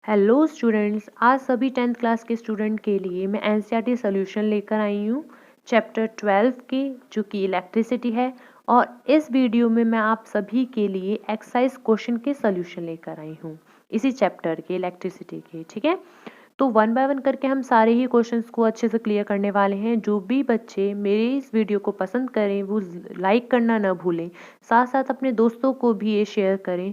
Hello students, आज सभी 10th class के स्टूडेंट के लिए मैं एनसीईआरटी सॉल्यूशन लेकर आई हूँ चैप्टर 12 की, जो कि इलेक्ट्रिसिटी है। और इस वीडियो में मैं आप सभी के लिए एक्सरसाइज क्वेश्चन के सॉल्यूशन लेकर आई हूँ इसी चैप्टर के इलेक्ट्रिसिटी के। ठीक है, तो वन बाय वन करके हम सारे ही क्वेश्चंस को अच्छे से क्लियर करने वाले हैं। जो भी बच्चे मेरे इस वीडियो को पसंद करें वो लाइक करना ना भूलें, साथ साथ अपने दोस्तों को भी ये शेयर करें।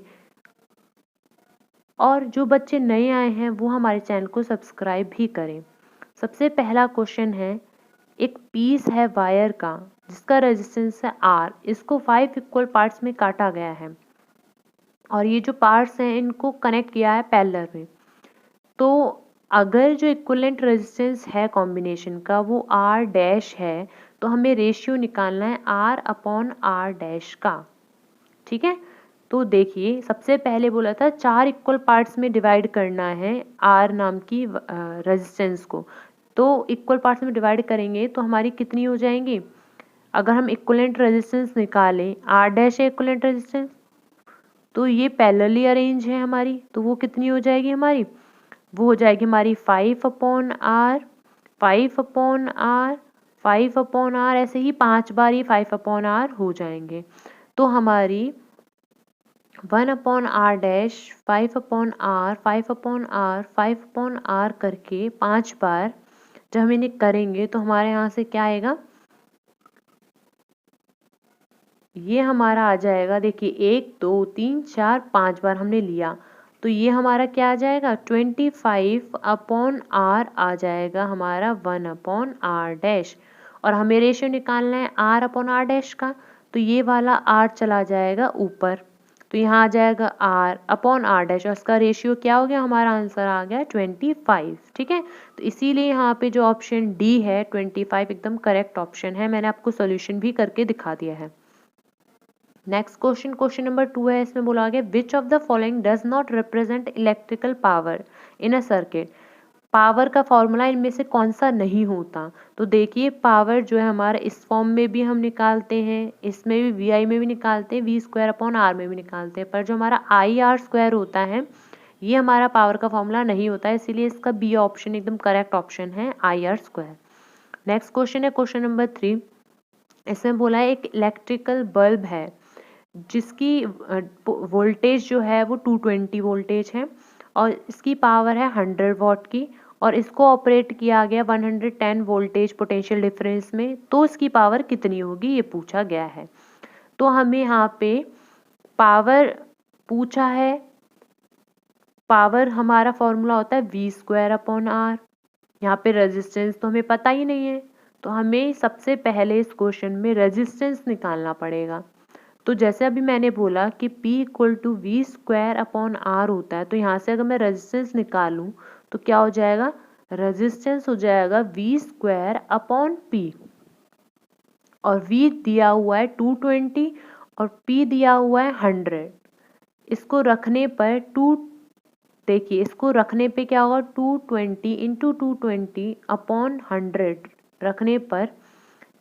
और जो बच्चे नए आए हैं वो हमारे चैनल को सब्सक्राइब भी करें। सबसे पहला क्वेश्चन है, एक पीस है वायर का जिसका रेजिस्टेंस है R। इसको 5 इक्वल पार्ट्स में काटा गया है और ये जो पार्ट्स हैं इनको कनेक्ट किया है पैरेलल में। तो अगर जो इक्विवेलेंट रेजिस्टेंस है कॉम्बिनेशन का वो R डैश है, तो हमें रेशियो निकालना है R अपॉन R डैश का। ठीक है, तो देखिए सबसे पहले बोला था 4 इक्वल पार्ट्स में डिवाइड करना है R नाम की रेजिस्टेंस को। तो इक्वल पार्ट्स में डिवाइड करेंगे तो हमारी कितनी हो जाएंगी? अगर हम इक्विवेलेंट रेजिस्टेंस निकालें, R डैश है इक्विवेलेंट रेजिस्टेंस, तो ये पैरेलली अरेंज है हमारी, तो वो कितनी हो जाएगी हमारी? वो हो जाएगी हमारी 5 upon R, 5 upon R, 5 upon R, ऐसे ही 5 बार ये 5 अपॉन R हो जाएंगे। तो हमारी 1 upon R dash, 5 upon R, 5 upon R, 5 upon R करके 5 बार जब हम इन्हें करेंगे तो हमारे यहाँ से क्या आएगा? ये हमारा आ जाएगा, देखिए 1 2 3 4 5 बार हमने लिया, तो ये हमारा क्या आ जाएगा? 25 अपॉन R आ जाएगा हमारा 1 अपॉन R डैश। और हमें रेशियो निकालना है R अपॉन R डैश का, तो ये वाला R चला जाएगा ऊपर, तो यहाँ आ जाएगा R अपॉन R डैश और इसका रेशियो क्या हो गया? हमारा आंसर आ गया 25। ठीक है, तो इसीलिए यहाँ पे जो ऑप्शन डी है 25 एकदम करेक्ट ऑप्शन है। मैंने आपको सोल्यूशन भी करके दिखा दिया है। नेक्स्ट क्वेश्चन, क्वेश्चन नंबर 2 है। इसमें बोला गया which of the following does not represent electrical power in a circuit. Power का फॉर्मूला इनमें से कौन सा नहीं होता? तो देखिए पावर जो है हमारा इस फॉर्म में भी हम निकालते हैं, इसमें भी वी आई में भी निकालते हैं, वी स्क्वायर अपॉन आर में भी निकालते हैं, पर जो हमारा आई आर स्क्वायर होता है ये हमारा पावर का फॉर्मूला नहीं होता है, इसीलिए इसका बी ऑप्शन एकदम करेक्ट ऑप्शन है, I R square. Next question है क्वेश्चन नंबर 3। इसमें बोला है एक इलेक्ट्रिकल बल्ब है जिसकी वोल्टेज जो है वो 220 वोल्टेज है और इसकी पावर है 100 वॉट की, और इसको ऑपरेट किया गया 110 वोल्टेज पोटेंशियल डिफरेंस में, तो इसकी पावर कितनी होगी ये पूछा गया है। तो हमें यहाँ पे पावर पूछा है, पावर हमारा फॉर्मूला होता है वी स्क्वायर अपॉन आर। यहाँ पे रेजिस्टेंस तो हमें पता ही नहीं है, तो हमें सबसे पहले इस क्वेश्चन में रेजिस्टेंस निकालना पड़ेगा। तो जैसे अभी मैंने बोला कि P equal to V square upon R होता है, तो यहाँ से अगर मैं रेजिस्टेंस निकालूं तो क्या हो जाएगा? रेजिस्टेंस हो जाएगा वी स्क्वायर अपॉन P, और V दिया हुआ है 220 और P दिया हुआ है 100। इसको रखने पर देखिए इसको रखने पे क्या होगा? 220 इंटू 220 अपॉन 100 रखने पर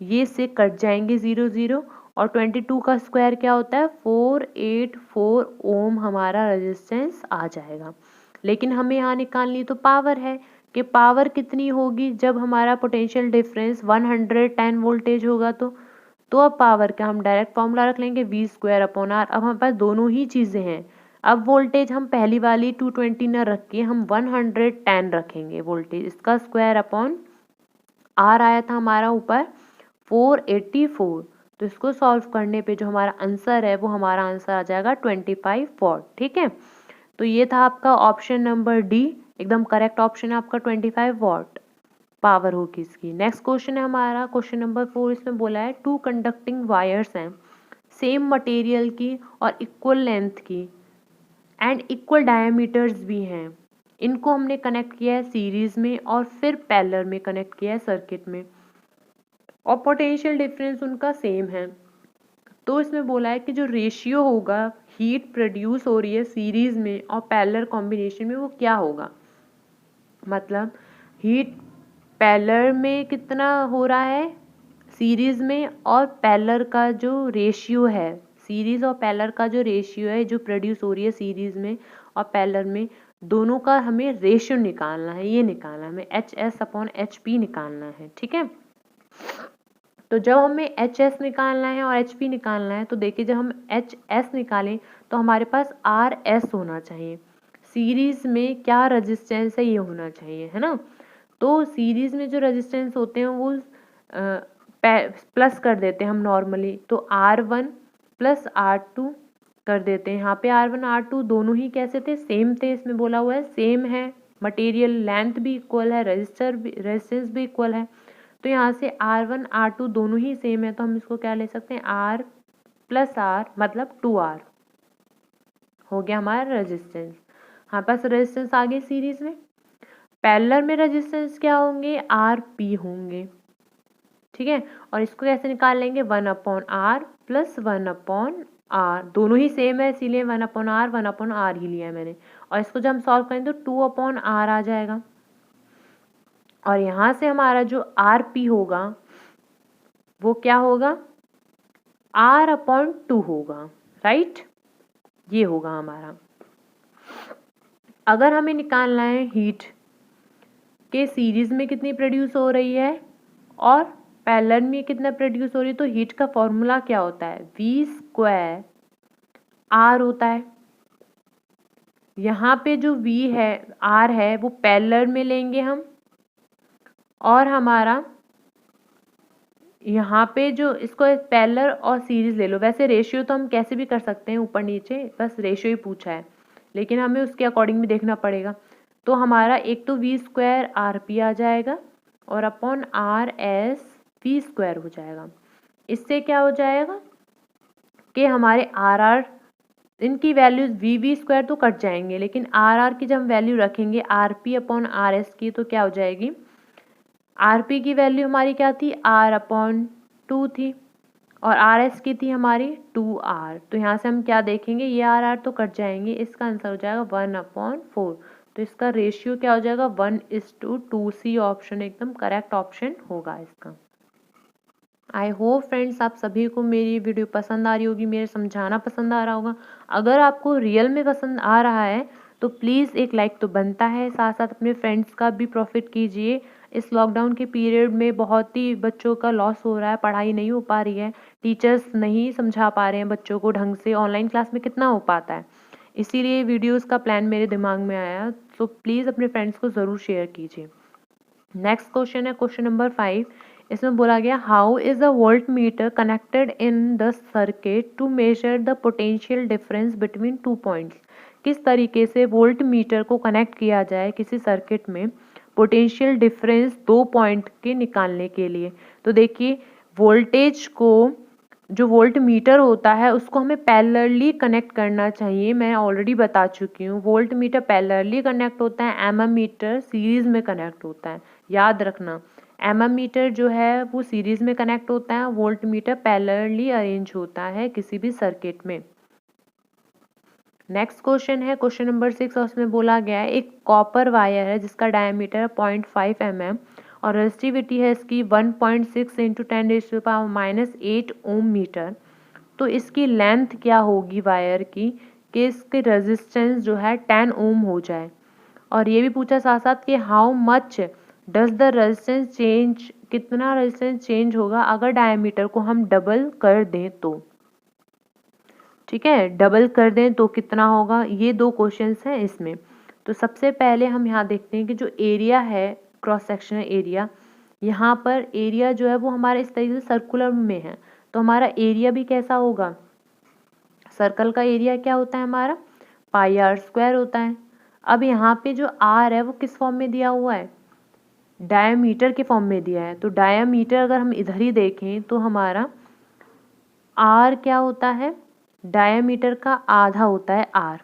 ये से कट जाएंगे 0 0, और 22 का स्क्वायर क्या होता है? 484 ओम हमारा रेजिस्टेंस आ जाएगा। लेकिन हमें यहाँ निकालनी तो पावर है कि पावर कितनी होगी जब हमारा पोटेंशियल डिफरेंस 110 वोल्टेज होगा। तो अब पावर का हम डायरेक्ट फॉर्मूला रख लेंगे वी स्क्वायर अपॉन आर। अब हमारे पास दोनों ही चीज़ें हैं। अब वोल्टेज हम पहली वाली 220 न रख के हम 110 रखेंगे वोल्टेज, इसका स्क्वायर अपॉन आर आया था हमारा ऊपर 484। तो इसको सॉल्व करने पे जो हमारा आंसर है वो हमारा आंसर आ जाएगा 25 वॉट। ठीक है, तो ये था आपका ऑप्शन नंबर डी, एकदम करेक्ट ऑप्शन है आपका, 25 वॉट पावर होगी इसकी। नेक्स्ट क्वेश्चन है हमारा क्वेश्चन नंबर 4। इसमें बोला है 2 कंडक्टिंग वायर्स हैं सेम मटेरियल की और इक्वल लेंथ की एंड इक्वल डायमीटर्स भी हैं। इनको हमने कनेक्ट किया है सीरीज में और फिर पैरेलल में कनेक्ट किया है सर्किट में, और पोटेंशियल डिफरेंस उनका सेम है। तो इसमें बोला है कि जो रेशियो होगा हीट प्रोड्यूस हो रही है सीरीज में और पैरेलल कॉम्बिनेशन में वो क्या होगा। मतलब हीट पैरेलल में कितना हो रहा है सीरीज में, और पैरेलल का जो रेशियो है, सीरीज और पैरेलल का जो रेशियो है जो प्रोड्यूस हो रही है सीरीज में और पैरेलल में, दोनों का हमें रेशियो निकालना है, ये निकालना है हमें, HS/HP निकालना है। ठीक है, तो जब हमें HS निकालना है और HP निकालना है, तो देखिए जब हम HS निकालें तो हमारे पास RS होना चाहिए। सीरीज में क्या रेजिस्टेंस है ये होना चाहिए, है ना। तो सीरीज में जो रेजिस्टेंस होते हैं वो प्लस कर देते हैं हम नॉर्मली, तो R1 प्लस R2 कर देते हैं। यहाँ पे R1 R2 दोनों ही कैसे थे, सेम थे, इसमें बोला हुआ है सेम है, मटेरियल लेंथ भी इक्वल है, रेजिस्टेंस भी इक्वल है। तो यहाँ से R1 R2 दोनों ही सेम है, तो हम इसको क्या ले सकते हैं, R प्लस R मतलब 2R हो गया हमारा रेजिस्टेंस। हमारे पास रेजिस्टेंस आ गए सीरीज में। पैरेलल में रेजिस्टेंस क्या होंगे, RP होंगे। ठीक है, और इसको कैसे निकाल लेंगे, 1/R प्लस 1/R, दोनों ही सेम है इसीलिए 1/R ही लिया है मैंने। और इसको जब हम सॉल्व करें तो 2/R आ जाएगा। और यहाँ से हमारा जो RP होगा वो क्या होगा, R/2 होगा, राइट, ये होगा हमारा। अगर हमें निकालना है हीट के सीरीज में कितनी प्रोड्यूस हो रही है और पैरेलल में कितना प्रोड्यूस हो रही है, तो हीट का फॉर्मूला क्या होता है, V² R होता है। यहाँ पे जो V है, R है, वो पैरेलल में लेंगे हम, और हमारा यहाँ पे जो इसको पैरेलल और सीरीज ले लो। वैसे रेशियो तो हम कैसे भी कर सकते हैं ऊपर नीचे, बस रेशियो ही पूछा है, लेकिन हमें उसके अकॉर्डिंग भी देखना पड़ेगा। तो हमारा एक तो V² RP आ जाएगा और अपॉन RS V² हो जाएगा। इससे क्या हो जाएगा कि हमारे RR इनकी वैल्यूज V² तो कट जाएंगे, लेकिन RR की जब हम वैल्यू रखेंगे RP अपॉन RS की, तो क्या हो जाएगी, RP की वैल्यू हमारी क्या थी, R/2 थी, और RS की थी हमारी 2R। तो यहाँ से हम क्या देखेंगे, ये RR तो कट जाएंगे, इसका आंसर हो जाएगा 1/4। तो इसका रेशियो क्या हो जाएगा, 1:2। C ऑप्शन एकदम करेक्ट ऑप्शन होगा इसका। आई होप फ्रेंड्स आप सभी को मेरी वीडियो पसंद आ रही होगी, मेरे समझाना पसंद आ रहा होगा। अगर आपको रियल में पसंद आ रहा है तो प्लीज़ एक लाइक तो बनता है, साथ साथ अपने फ्रेंड्स का भी प्रॉफिट कीजिए। इस लॉकडाउन के पीरियड में बहुत ही बच्चों का लॉस हो रहा है, पढ़ाई नहीं हो पा रही है, टीचर्स नहीं समझा पा रहे हैं बच्चों को ढंग से, ऑनलाइन क्लास में कितना हो पाता है। इसीलिए वीडियोज़ का प्लान मेरे दिमाग में आया, तो प्लीज़ अपने फ्रेंड्स को ज़रूर शेयर कीजिए। नेक्स्ट क्वेश्चन है क्वेश्चन नंबर 5। इसमें बोला गया, how is a volt meter connected in the circuit to measure the potential difference between 2 points. किस तरीके से वोल्ट मीटर को कनेक्ट किया जाए किसी सर्किट में पोटेंशियल डिफरेंस 2 पॉइंट के निकालने के लिए। तो देखिए वोल्टेज को, जो वोल्ट मीटर होता है उसको हमें पैरेलली कनेक्ट करना चाहिए। मैं ऑलरेडी बता चुकी हूँ, वोल्ट मीटर पैरेलली कनेक्ट होता है, एमएम मीटर सीरीज में कनेक्ट होता है। याद रखना, एमएम मीटर जो है वो सीरीज में कनेक्ट होता है, वोल्ट मीटर पैरेलली अरेंज होता है किसी भी सर्किट में। नेक्स्ट क्वेश्चन है क्वेश्चन नंबर 6, और उसमें बोला गया है एक कॉपर वायर है जिसका डायमीटर 0.5 mm और रेजिस्टिविटी है इसकी 1.6 × 10⁻⁻8 ओम मीटर। तो इसकी लेंथ क्या होगी वायर की कि इसके रेजिस्टेंस जो है 10 ओम हो जाए। और ये भी पूछा साथ साथ कि how much does the resistance change, कितना रेजिस्टेंस चेंज होगा अगर डायमीटर को हम डबल कर दें तो। ठीक है, डबल कर दें तो कितना होगा, ये 2 क्वेश्चंस हैं इसमें। तो सबसे पहले हम यहाँ देखते हैं कि जो एरिया है, क्रॉस सेक्शनल एरिया, यहाँ पर एरिया जो है वो हमारे इस तरीके से सर्कुलर में है, तो हमारा एरिया भी कैसा होगा, सर्कल का एरिया क्या होता है हमारा, πr² होता है। अब यहाँ पे जो r है वो किस फॉर्म में दिया हुआ है, डायमीटर के फॉर्म में दिया है। तो डायमीटर अगर हम इधर ही देखें तो हमारा r क्या होता है, डायमीटर का आधा होता है r,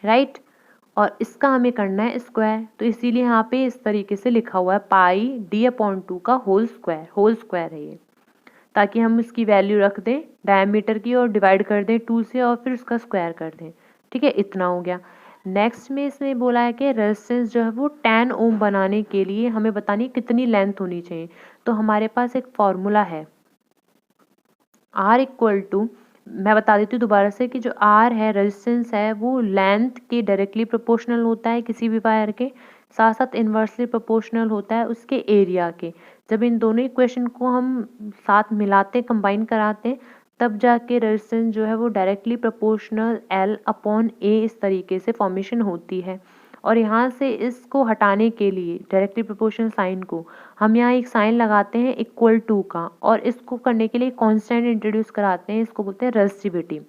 राइट। और इसका हमें करना है स्क्वायर, तो इसीलिए यहाँ पे इस तरीके से लिखा हुआ है πd/2 का होल स्क्वायर है ये, ताकि हम इसकी वैल्यू रख दें डायमीटर की और डिवाइड कर दें 2 से और फिर उसका स्क्वायर कर दें। ठीक है, इतना हो गया। नेक्स्ट में इसमें बोला है कि रेजिस्टेंस जो है वो 10 ओम बनाने के लिए हमें बतानी कितनी लेंथ होनी चाहिए। तो हमारे पास एक फॉर्मूला है, R = मैं बता देती हूँ दोबारा से कि जो आर है रेजिस्टेंस है वो लेंथ के डायरेक्टली प्रोपोर्शनल होता है किसी भी वायर के, साथ साथ इन्वर्सली प्रोपोर्शनल होता है उसके एरिया के। जब इन दोनों इक्वेशन को हम साथ मिलाते कंबाइन कराते हैं तब जाके रेजिस्टेंस जो है वो डायरेक्टली प्रोपोर्शनल एल अपॉन ए इस तरीके से फॉर्मेशन होती है। और यहाँ से इसको हटाने के लिए डायरेक्टली प्रोपोर्शनल साइन को हम यहाँ एक साइन लगाते हैं इक्वल टू का, और इसको करने के लिए कांस्टेंट इंट्रोड्यूस कराते हैं, इसको बोलते हैं रेसिस्टिविटी।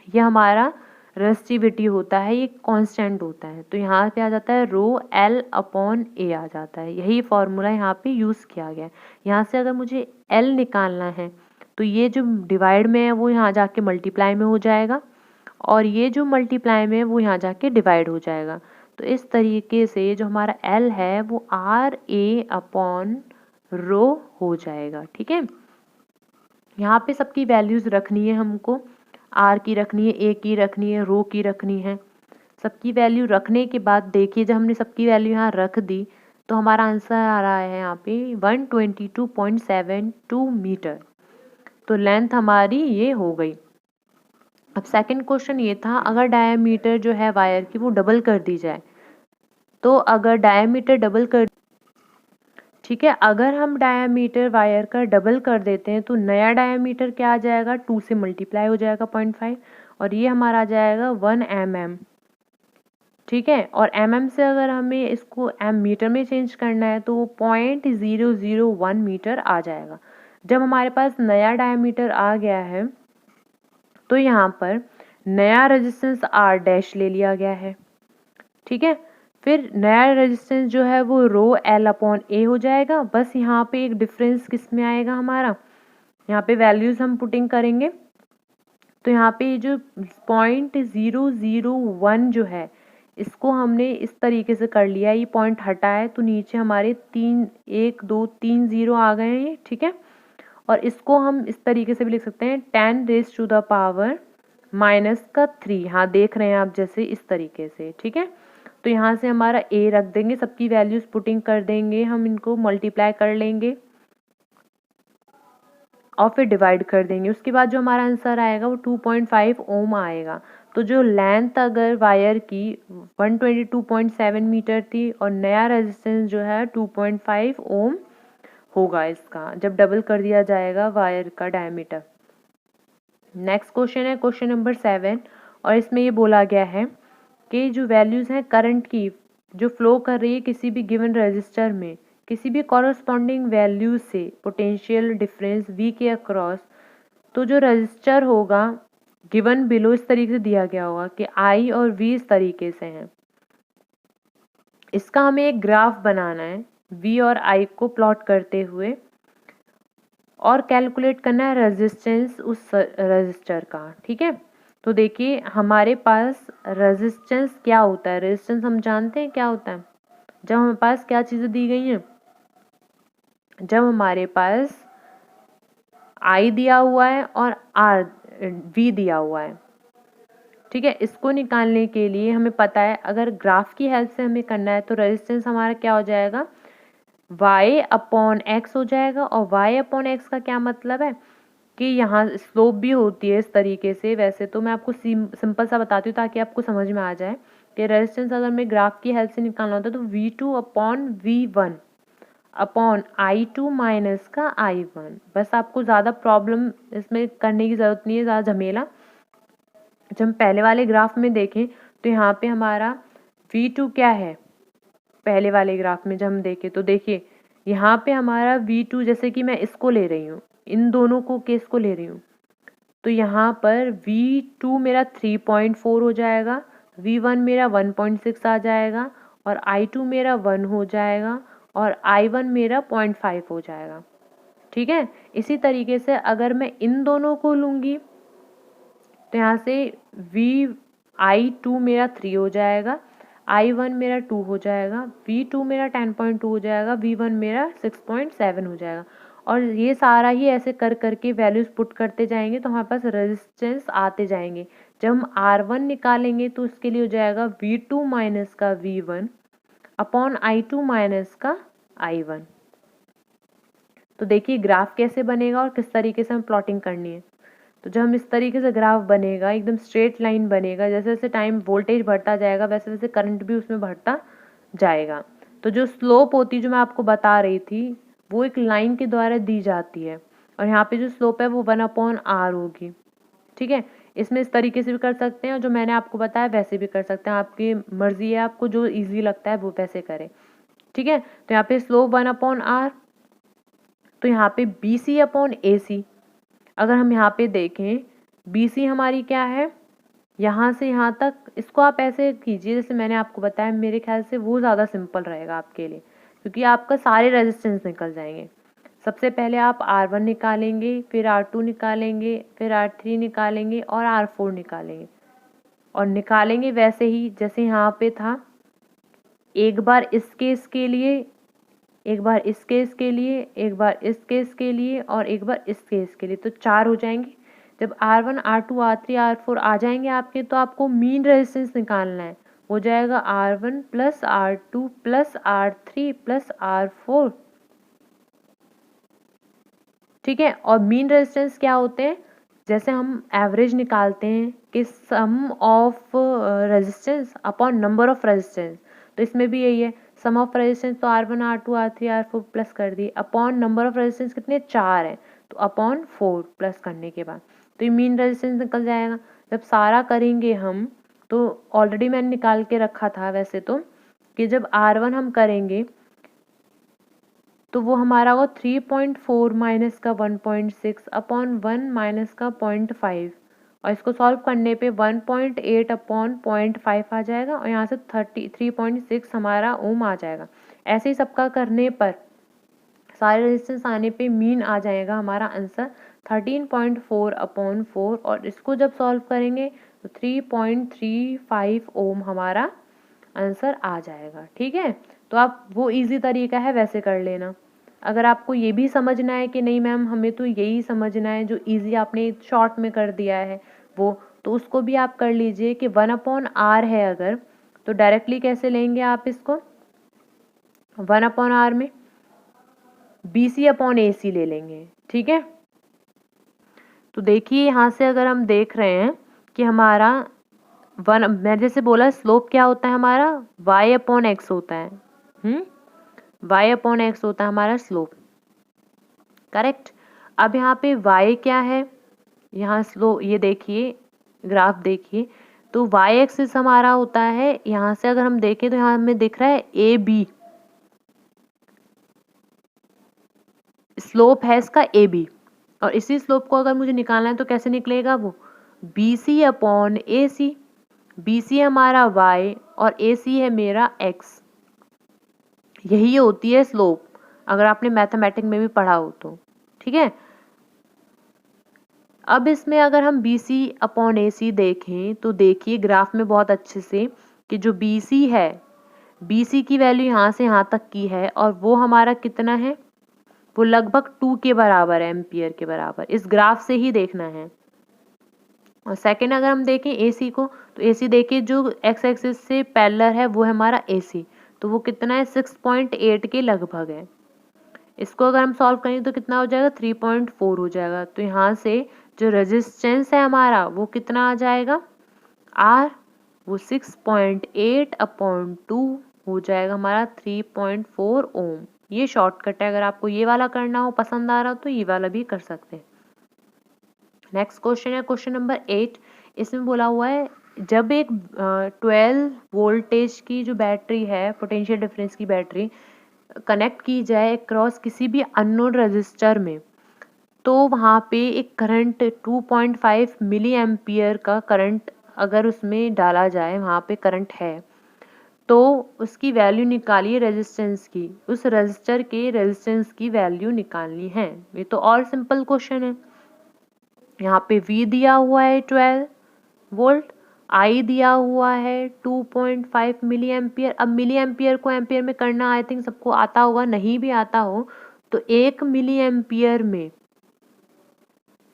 ये हमारा रेसिस्टिविटी होता है, ये कांस्टेंट होता है। तो यहाँ पे आ जाता है रो एल अपॉन ए आ जाता है। यही फॉर्मूला यहाँ पे यूज़ किया गया है। यहाँ से अगर मुझे एल निकालना है तो ये जो डिवाइड में है वो यहाँ जाके मल्टीप्लाई में हो जाएगा, और ये जो मल्टीप्लाई में है वो यहाँ जाके डिवाइड हो जाएगा। तो इस तरीके से जो हमारा एल है वो आर ए अपॉन रो हो जाएगा। ठीक है, यहाँ पे सबकी वैल्यूज रखनी है हमको, आर की रखनी है, ए की रखनी है, रो की रखनी है। सबकी वैल्यू रखने के बाद देखिए जब हमने सबकी वैल्यू यहाँ रख दी तो हमारा आंसर आ रहा है यहाँ पे 122.72 मीटर। तो लेंथ हमारी ये हो गई। अब सेकंड क्वेश्चन ये था, अगर डायमीटर जो है वायर की वो डबल कर दी जाए, तो अगर डायमीटर डबल कर, ठीक है, अगर हम डायमीटर वायर का डबल कर देते हैं तो नया डायमीटर क्या आ जाएगा, 2 से मल्टीप्लाई हो जाएगा 0.5, और ये हमारा आ जाएगा 1 mm। ठीक है, और mm से अगर हमें इसको एम मीटर में चेंज करना है तो वो 0.001 मीटर आ जाएगा। जब हमारे पास नया डायमीटर आ गया है तो यहाँ पर नया रेजिस्टेंस आर डैश ले लिया गया है। ठीक है, फिर नया रेजिस्टेंस जो है वो रो एल अपॉन ए हो जाएगा। बस यहाँ पे एक डिफरेंस किस में आएगा हमारा, यहाँ पे वैल्यूज हम पुटिंग करेंगे तो यहाँ पे जो 0.001 जो है इसको हमने इस तरीके से कर लिया, ये पॉइंट हटा है तो नीचे हमारे 1 2 3 0 आ गए हैं ये। ठीक है, और इसको हम इस तरीके से भी लिख सकते हैं 10⁻⁻3। हाँ देख रहे हैं आप जैसे इस तरीके से। ठीक है, तो यहाँ से हमारा ए रख देंगे, सबकी वैल्यूज पुटिंग कर देंगे, हम इनको मल्टीप्लाई कर लेंगे और फिर डिवाइड कर देंगे। उसके बाद जो हमारा आंसर आएगा वो 2.5 ओम आएगा। तो जो लेंथ अगर वायर की 122.7 मीटर थी और नया रेजिस्टेंस जो है 2.5 ओम होगा इसका, जब डबल कर दिया जाएगा वायर का डायमीटर। नेक्स्ट क्वेश्चन है क्वेश्चन नंबर 7, और इसमें ये बोला गया है कि जो वैल्यूज हैं करंट की जो फ्लो कर रही है किसी भी गिवन रजिस्टर में, किसी भी कॉरस्पॉन्डिंग वैल्यू से पोटेंशियल डिफरेंस V के अक्रॉस, तो जो रजिस्टर होगा गिवन बिलो इस तरीके से दिया गया होगा कि I और V इस तरीके से हैं। इसका हमें एक ग्राफ बनाना है V और I को प्लॉट करते हुए, और कैलकुलेट करना है रेजिस्टेंस उस रजिस्टर का। ठीक है, तो देखिए हमारे पास रेजिस्टेंस क्या होता है, रेजिस्टेंस हम जानते हैं क्या होता है। जब हमारे पास क्या चीज़ें दी गई हैं, जब हमारे पास I दिया हुआ है और V दिया हुआ है। ठीक है, इसको निकालने के लिए हमें पता है अगर ग्राफ की हेल्प से हमें करना है तो रेजिस्टेंस हमारा क्या हो जाएगा, y अपॉन एक्स हो जाएगा। और y अपॉन एक्स का क्या मतलब है कि यहाँ स्लोप भी होती है इस तरीके से। वैसे तो मैं आपको सिंपल सा बताती हूँ ताकि आपको समझ में आ जाए कि रेजिस्टेंस अगर मैं ग्राफ की हेल्प से निकालना होता है तो V2 upon V1 upon I2 minus का I1। बस आपको ज़्यादा प्रॉब्लम इसमें करने की ज़रूरत नहीं है, ज़्यादा झमेला। जब हम पहले वाले ग्राफ में देखें तो यहाँ पे हमारा V2 क्या है, पहले वाले ग्राफ में जब हम देखें तो देखिए यहाँ पे हमारा V2, जैसे कि मैं इसको ले रही हूँ, इन दोनों को केस को ले रही हूँ, तो यहाँ पर V2 मेरा 3.4 हो जाएगा, V1 मेरा 1.6 आ जाएगा, और I2 मेरा 1 हो जाएगा, और I1 मेरा 0.5 हो जाएगा। ठीक है, इसी तरीके से अगर मैं इन दोनों को लूँगी तो यहाँ से I2 मेरा 3 हो जाएगा, I1 मेरा 2 हो जाएगा, V2 मेरा 10.2 हो जाएगा, V1 मेरा 6.7 हो जाएगा। और ये सारा ही ऐसे कर करके वैल्यूज पुट करते जाएंगे तो हमारे पास रेजिस्टेंस आते जाएंगे। जब हम R1 निकालेंगे तो उसके लिए हो जाएगा V2 माइनस का V1 अपॉन I2 माइनस का I1। तो देखिए ग्राफ कैसे बनेगा और किस तरीके से हमें प्लॉटिंग करनी है। तो जब हम इस तरीके से ग्राफ बनेगा, एकदम स्ट्रेट लाइन बनेगा, जैसे जैसे टाइम वोल्टेज बढ़ता जाएगा वैसे वैसे करंट भी उसमें बढ़ता जाएगा। तो जो स्लोप होती है जो मैं आपको बता रही थी वो एक लाइन के द्वारा दी जाती है, और यहाँ पे जो स्लोप है वो 1/r होगी। ठीक है, इसमें इस तरीके से भी कर सकते हैं और जो मैंने आपको बताया वैसे भी कर सकते हैं, आपकी मर्जी है, आपको जो ईजी लगता है वो वैसे करें। ठीक है, तो यहाँ पे स्लोप 1/r, तो यहाँ पे BC/AC। अगर हम यहाँ पे देखें BC हमारी क्या है, यहाँ से यहाँ तक, इसको आप ऐसे कीजिए जैसे मैंने आपको बताया, मेरे ख्याल से वो ज़्यादा सिंपल रहेगा आपके लिए, क्योंकि आपका सारे रेजिस्टेंस निकल जाएंगे। सबसे पहले आप R1 निकालेंगे, फिर R2 निकालेंगे, फिर R3 निकालेंगे और R4 निकालेंगे, और निकालेंगे वैसे ही जैसे यहाँ पे था, एक बार इस केस के लिए, एक बार इस केस के लिए, एक बार इस केस के लिए और एक बार इस केस के लिए, तो 4 हो जाएंगे। जब R1, R2, R3, R4 आ जाएंगे आपके, तो आपको मीन रेजिस्टेंस निकालना है, हो जाएगा R1 plus R2 plus R3 plus R4। ठीक है, और मीन रेजिस्टेंस क्या होते हैं, जैसे हम एवरेज निकालते हैं कि sum of resistance upon number of resistance, तो इसमें भी यही है, सम ऑफ रेजिस्टेंस तो R1, R2, R3, R4 plus कर दिए, अपॉन नंबर ऑफ रेजिस्टेंस कितने 4 हैं, तो अपॉन 4 प्लस करने के बाद तो ये मीन रेजिस्टेंस निकल जाएगा। जब सारा करेंगे हम, तो ऑलरेडी मैंने निकाल के रखा था वैसे तो, कि जब R1 हम करेंगे तो वो हमारा होगा 3.4 माइनस का 1.6 अपॉन 1 माइनस का 0.5, और इसको सॉल्व करने पे 1.8 अपॉन 0.5 आ जाएगा, और यहाँ से 3.6 हमारा ओम आ जाएगा। ऐसे ही सबका करने पर सारे रेजिस्टेंस आने पे मीन आ जाएगा हमारा आंसर 13.4 अपॉन 4, और इसको जब सॉल्व करेंगे तो 3.35 ओम हमारा आंसर आ जाएगा। ठीक है, तो आप वो इजी तरीका है वैसे कर लेना। अगर आपको ये भी समझना है कि नहीं मैम हमें तो यही समझना है जो इजी आपने शॉर्ट में कर दिया है वो, तो उसको भी आप कर लीजिए कि 1/r है अगर, तो डायरेक्टली कैसे लेंगे आप इसको, 1/r में BC/AC ले लेंगे। ठीक है, तो देखिए यहाँ से अगर हम देख रहे हैं कि हमारा मैं जैसे बोला स्लोप क्या होता है हमारा, y/x होता है, y/x होता है हमारा स्लोप, करेक्ट। अब यहाँ पे y क्या है, यहाँ स्लो ये देखिए ग्राफ देखिए, तो y एक्सिस हमारा होता है, यहाँ से अगर हम देखें तो यहाँ हमें दिख रहा है AB, स्लोप है इसका AB, और इसी स्लोप को अगर मुझे निकालना है तो कैसे निकलेगा वो, BC/AC। BC हमारा y और AC है मेरा x, यही होती है स्लोप, अगर आपने मैथमेटिक्स में भी पढ़ा हो तो। ठीक है, अब इसमें अगर हम BC/AC देखें तो देखिए ग्राफ में बहुत अच्छे से कि जो BC है, BC की वैल्यू यहाँ से यहाँ तक की है, और वो हमारा कितना है, वो लगभग 2 के बराबर है, एम्पियर के बराबर, इस ग्राफ से ही देखना है। और सेकेंड अगर हम देखें AC को, तो AC देखिए जो x एक्सिस से पैरेलल है वो है हमारा AC, तो वो कितना है 6.8 के लगभग है। इसको अगर हम सॉल्व करें तो कितना हो जाएगा 3.4 हो जाएगा, तो यहाँ से जो रेजिस्टेंस है हमारा वो कितना आ जाएगा R, वो 6.8 अपॉन 2 हो जाएगा हमारा 3.4 ओम। ये शॉर्टकट है, अगर आपको ये वाला करना हो पसंद आ रहा हो तो ये वाला भी कर सकते हैं। नेक्स्ट क्वेश्चन है क्वेश्चन नंबर 8, इसमें बोला हुआ है जब एक 12 वोल्टेज की जो बैटरी है, पोटेंशियल डिफरेंस की बैटरी कनेक्ट की जाए क्रॉस किसी भी अननोन रजिस्टर में, तो वहाँ पे एक करंट 2.5 मिली एम्पियर का करंट अगर उसमें डाला जाए, वहाँ पे करंट है, तो उसकी वैल्यू निकालिए रेजिस्टेंस की, उस रजिस्टर के रेजिस्टेंस की वैल्यू निकालनी है। ये तो और सिंपल क्वेश्चन है। यहाँ पे V दिया हुआ है 12 वोल्ट, I दिया हुआ है 2.5 मिली एम्पियर। अब मिली एम्पियर को एम्पियर में करना आई थिंक सबको आता होगा, नहीं भी आता हो तो 1 मिली एम्पियर में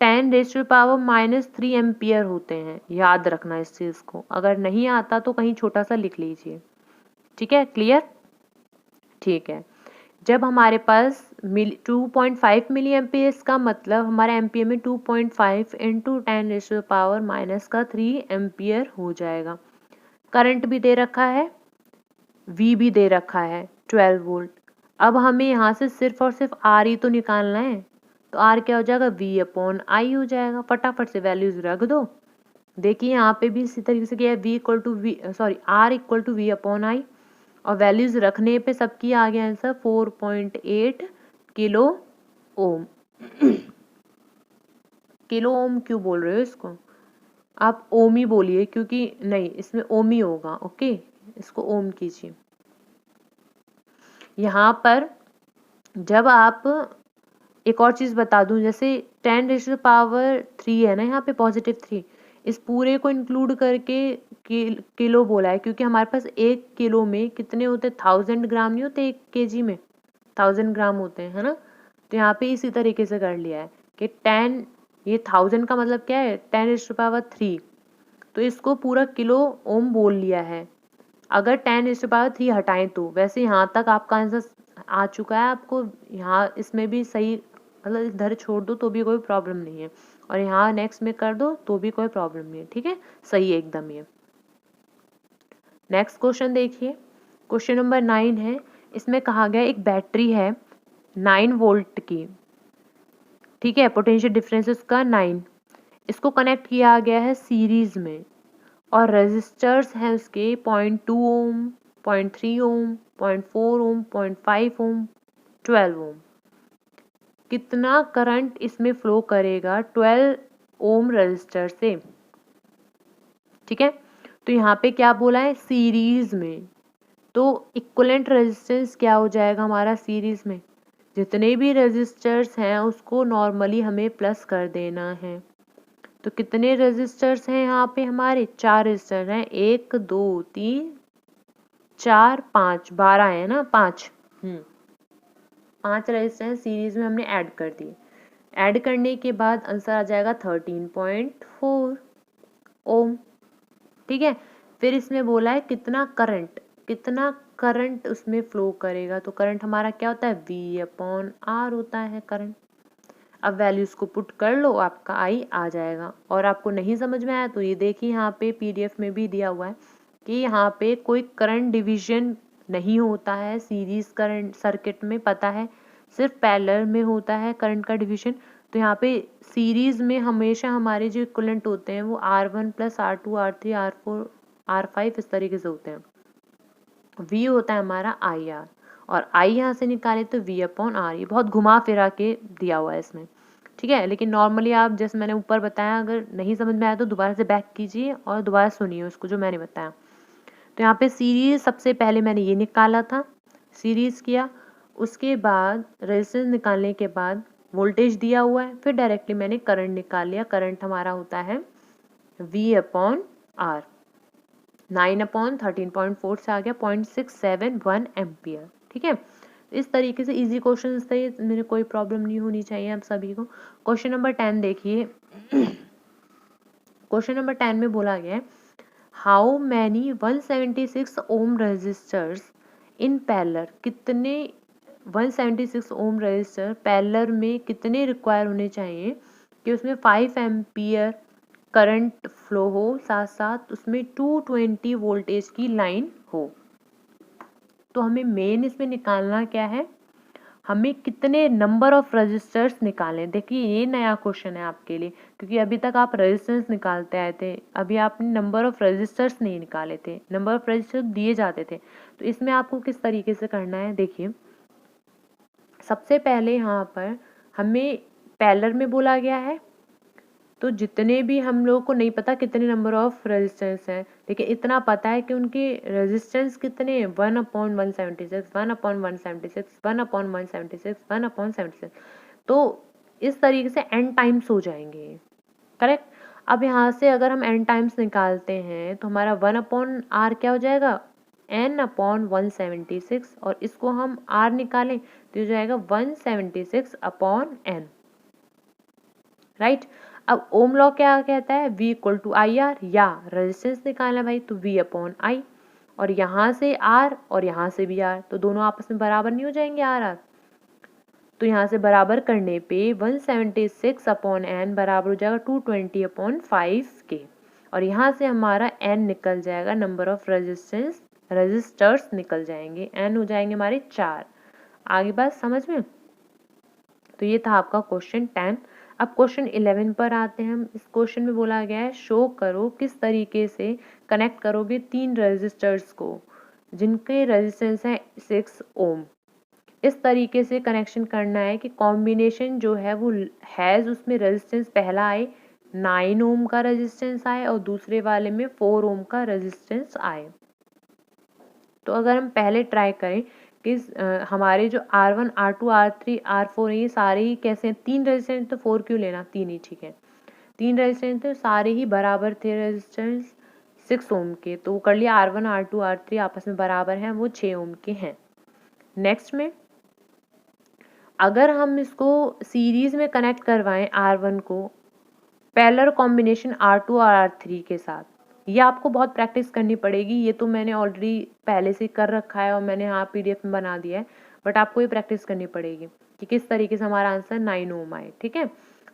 10⁻³ एम्पियर होते हैं, याद रखना इस चीज को, अगर नहीं आता तो कहीं छोटा सा लिख लीजिए। ठीक है, क्लियर, ठीक है। जब हमारे पास 2.5 मिली एम्पियर्स का मतलब हमारा एम्पियर में 2.5 इंटू 10⁻³ एम्पियर हो जाएगा। करंट भी दे रखा है, V भी दे रखा है 12 वोल्ट। अब हमें यहाँ से सिर्फ और सिर्फ R ही तो निकालना है, तो R क्या हो जाएगा, V/I हो जाएगा। फटाफट से वैल्यूज रख दो। देखिए यहाँ पे भी इसी तरीके से क्या है, R इक्वल टू V/I, और वैल्यूज रखने पे सबकी आ गया answer 4.8 kilo ohm. Kilo ohm क्यों बोल रहे हो इसको, आप ओम ही बोलिए, क्योंकि नहीं इसमें ओम ही होगा। ओके, इसको ओम कीजिए। यहाँ पर जब आप, एक और चीज बता दूं, जैसे 10⁻³ है ना, यहाँ पे +3, इस पूरे को इंक्लूड करके किलो बोला है, क्योंकि हमारे पास 1 किलो में कितने होते हैं, 1000 ग्राम नहीं होते, 1 kg में 1000 ग्राम होते हैं, है ना। तो यहाँ पे इसी तरीके से कर लिया है कि 10, ये 1000 का मतलब क्या है, 10⁻3, तो इसको पूरा किलो ओम बोल लिया है। अगर 10⁻3 हटाएं तो, वैसे यहाँ तक आपका आंसर आ चुका है आपको, यहाँ इसमें भी सही, मतलब इधर छोड़ दो तो भी कोई प्रॉब्लम नहीं है, और यहाँ नेक्स्ट में कर दो तो भी कोई प्रॉब्लम नहीं है। ठीक है, सही है एकदम ये। नेक्स्ट क्वेश्चन देखिए, क्वेश्चन नंबर 9 है। इसमें कहा गया एक बैटरी है 9 वोल्ट की, ठीक है, पोटेंशियल डिफरेंस उसका 9, इसको कनेक्ट किया गया है सीरीज में, और रेजिस्टर्स हैं उसके 0.2 ओम, 0.3 ओम, 0.4 ओम, 0.5 ओम, 12 ओम। कितना करंट इसमें फ्लो करेगा 12 ओम रेजिस्टर से, ठीक है। तो यहाँ पे क्या बोला है, सीरीज में, तो इक्विवेलेंट रेजिस्टेंस क्या हो जाएगा हमारा सीरीज में, जितने भी रेजिस्टर्स हैं उसको नॉर्मली हमें प्लस कर देना है। तो कितने रेजिस्टर्स हैं यहाँ पे हमारे, 4 रेजिस्टर हैं, 1 2 3 4 5, 12 है ना, 5 5 रेजिस्टेंस सीरीज में हमने ऐड कर दिए। ऐड करने के बाद आंसर आ जाएगा 13.4 ओम, ठीक है। फिर इसमें बोला है कितना करंट उसमें फ्लो करेगा, तो करंट हमारा क्या होता है, V/R होता है करंट। अब वैल्यूज को पुट कर लो, आपका I आ जाएगा। और आपको नहीं समझ में आया तो ये देखिए यहाँ पे PDF में भी दिया हुआ है कि यहाँ पे कोई करंट डिवीजन नहीं होता है सीरीज करंट सर्किट में, पता है, सिर्फ पैरेलल में होता है करंट का डिवीजन। तो यहाँ पे सीरीज में हमेशा हमारे जो इक्विवेलेंट होते हैं वो R1 + R2 R3 R4 R5 इस तरीके से होते हैं। V होता है हमारा IR, और I यहाँ से निकाले तो V/R। ये बहुत घुमा फिरा के दिया हुआ है इसमें, ठीक है। लेकिन नॉर्मली आप, जैसे मैंने ऊपर बताया, अगर नहीं समझ में आया तो दोबारा से बैक कीजिए और दोबारा सुनिए उसको जो मैंने बताया। तो यहाँ पे सीरीज सबसे पहले मैंने ये निकाला था, सीरीज किया, उसके बाद रेजिस्टेंस निकालने के बाद वोल्टेज दिया हुआ है, फिर डायरेक्टली मैंने करंट निकाल लिया। करंट हमारा होता है V/R, 9/13.4 से आ गया 0.671 एम्पियर, ठीक है। इस तरीके से इजी क्वेश्चन थे, मेरे कोई प्रॉब्लम नहीं होनी चाहिए आप सभी को। क्वेश्चन नंबर 10 देखिए। क्वेश्चन नंबर 10 में बोला गया है, how many 176 ohm resistors in parallel, कितने 176 ओम रेजिस्टर पैरेलल में कितने रिक्वायर होने चाहिए कि उसमें 5 एम्पियर करंट फ्लो हो, साथ साथ उसमें 220 वोल्टेज की लाइन हो। तो हमें मेन इसमें निकालना क्या है, हमें कितने नंबर ऑफ रजिस्टर्स निकालें। देखिए ये नया क्वेश्चन है आपके लिए, क्योंकि अभी तक आप रेजिस्टेंस निकालते आए थे, अभी आपने नंबर ऑफ रजिस्टर्स नहीं निकाले थे, नंबर ऑफ रजिस्टर्स दिए जाते थे। तो इसमें आपको किस तरीके से करना है, देखिए सबसे पहले यहाँ पर हमें पैरेलल में बोला गया है, तो जितने भी, हम लोगों को नहीं पता कितने नंबर ऑफ रेजिस्टेंस हैं, लेकिन इतना पता है कि उनके रेजिस्टेंस कितने हैं, 1/176, 1/176, 1/176, 1/76। तो इस तरीके से n टाइम्स हो जाएंगे, करेक्ट। अब यहाँ से अगर हम n टाइम्स निकालते हैं तो हमारा 1/R क्या हो जाएगा, n/176, और इसको हम R निकालें तो हो जाएगा 176/n, राइट। अब ओम लॉ क्या कहता है, V = IR, या रेजिस्टेंस निकालना भाई तो V/I, और यहाँ से आर और यहाँ से भी आर, तो दोनों आपस में बराबर नहीं हो जाएंगे आर आर। तो यहाँ से बराबर करने पे 176 अपॉन एन बराबर हो जाएगा 220 अपॉन 5 के, और यहाँ से हमारा एन निकल जाएगा, नंबर ऑफ रजिस्टर्स निकल जाएंगे, एन हो जाएंगे हमारे 4। आगे बात समझ में? तो ये था आपका क्वेश्चन 10। अब क्वेश्चन 11 पर आते हैं हम। इस क्वेश्चन में बोला गया है शो करो किस तरीके से कनेक्ट करोगे 3 रजिस्टर्स को जिनके रेजिस्टेंस है 6 ओम। इस तरीके से कनेक्शन करना है कि कॉम्बिनेशन जो है वो हैज़ उसमें रेजिस्टेंस पहला आए 9 ओम का रेजिस्टेंस आए और दूसरे वाले में 4 ओम का रेजिस्टेंस आए। तो अगर हम पहले ट्राई करें कि हमारे जो R1 R2 R3 R4 ये सारे ही कैसे हैं, 3 रेजिस्टेंस, तो 4 क्यों लेना, 3 ही ठीक है। 3 रेजिस्टेंस थे, सारे ही बराबर थे रेजिस्टेंस 6 ओम के, तो वो कर लिया R1 R2 R3 आपस में बराबर हैं, वो 6 ओम के हैं। नेक्स्ट में अगर हम इसको सीरीज में कनेक्ट करवाएं R1 को पैरेलल कॉम्बिनेशन R2 और R3 के साथ, ये आपको बहुत प्रैक्टिस करनी पड़ेगी। ये तो मैंने ऑलरेडी पहले से कर रखा है और मैंने यहाँ PDF में बना दिया है, बट आपको ये प्रैक्टिस करनी पड़ेगी कि किस तरीके से हमारा आंसर 9 ओम आए, ठीक है।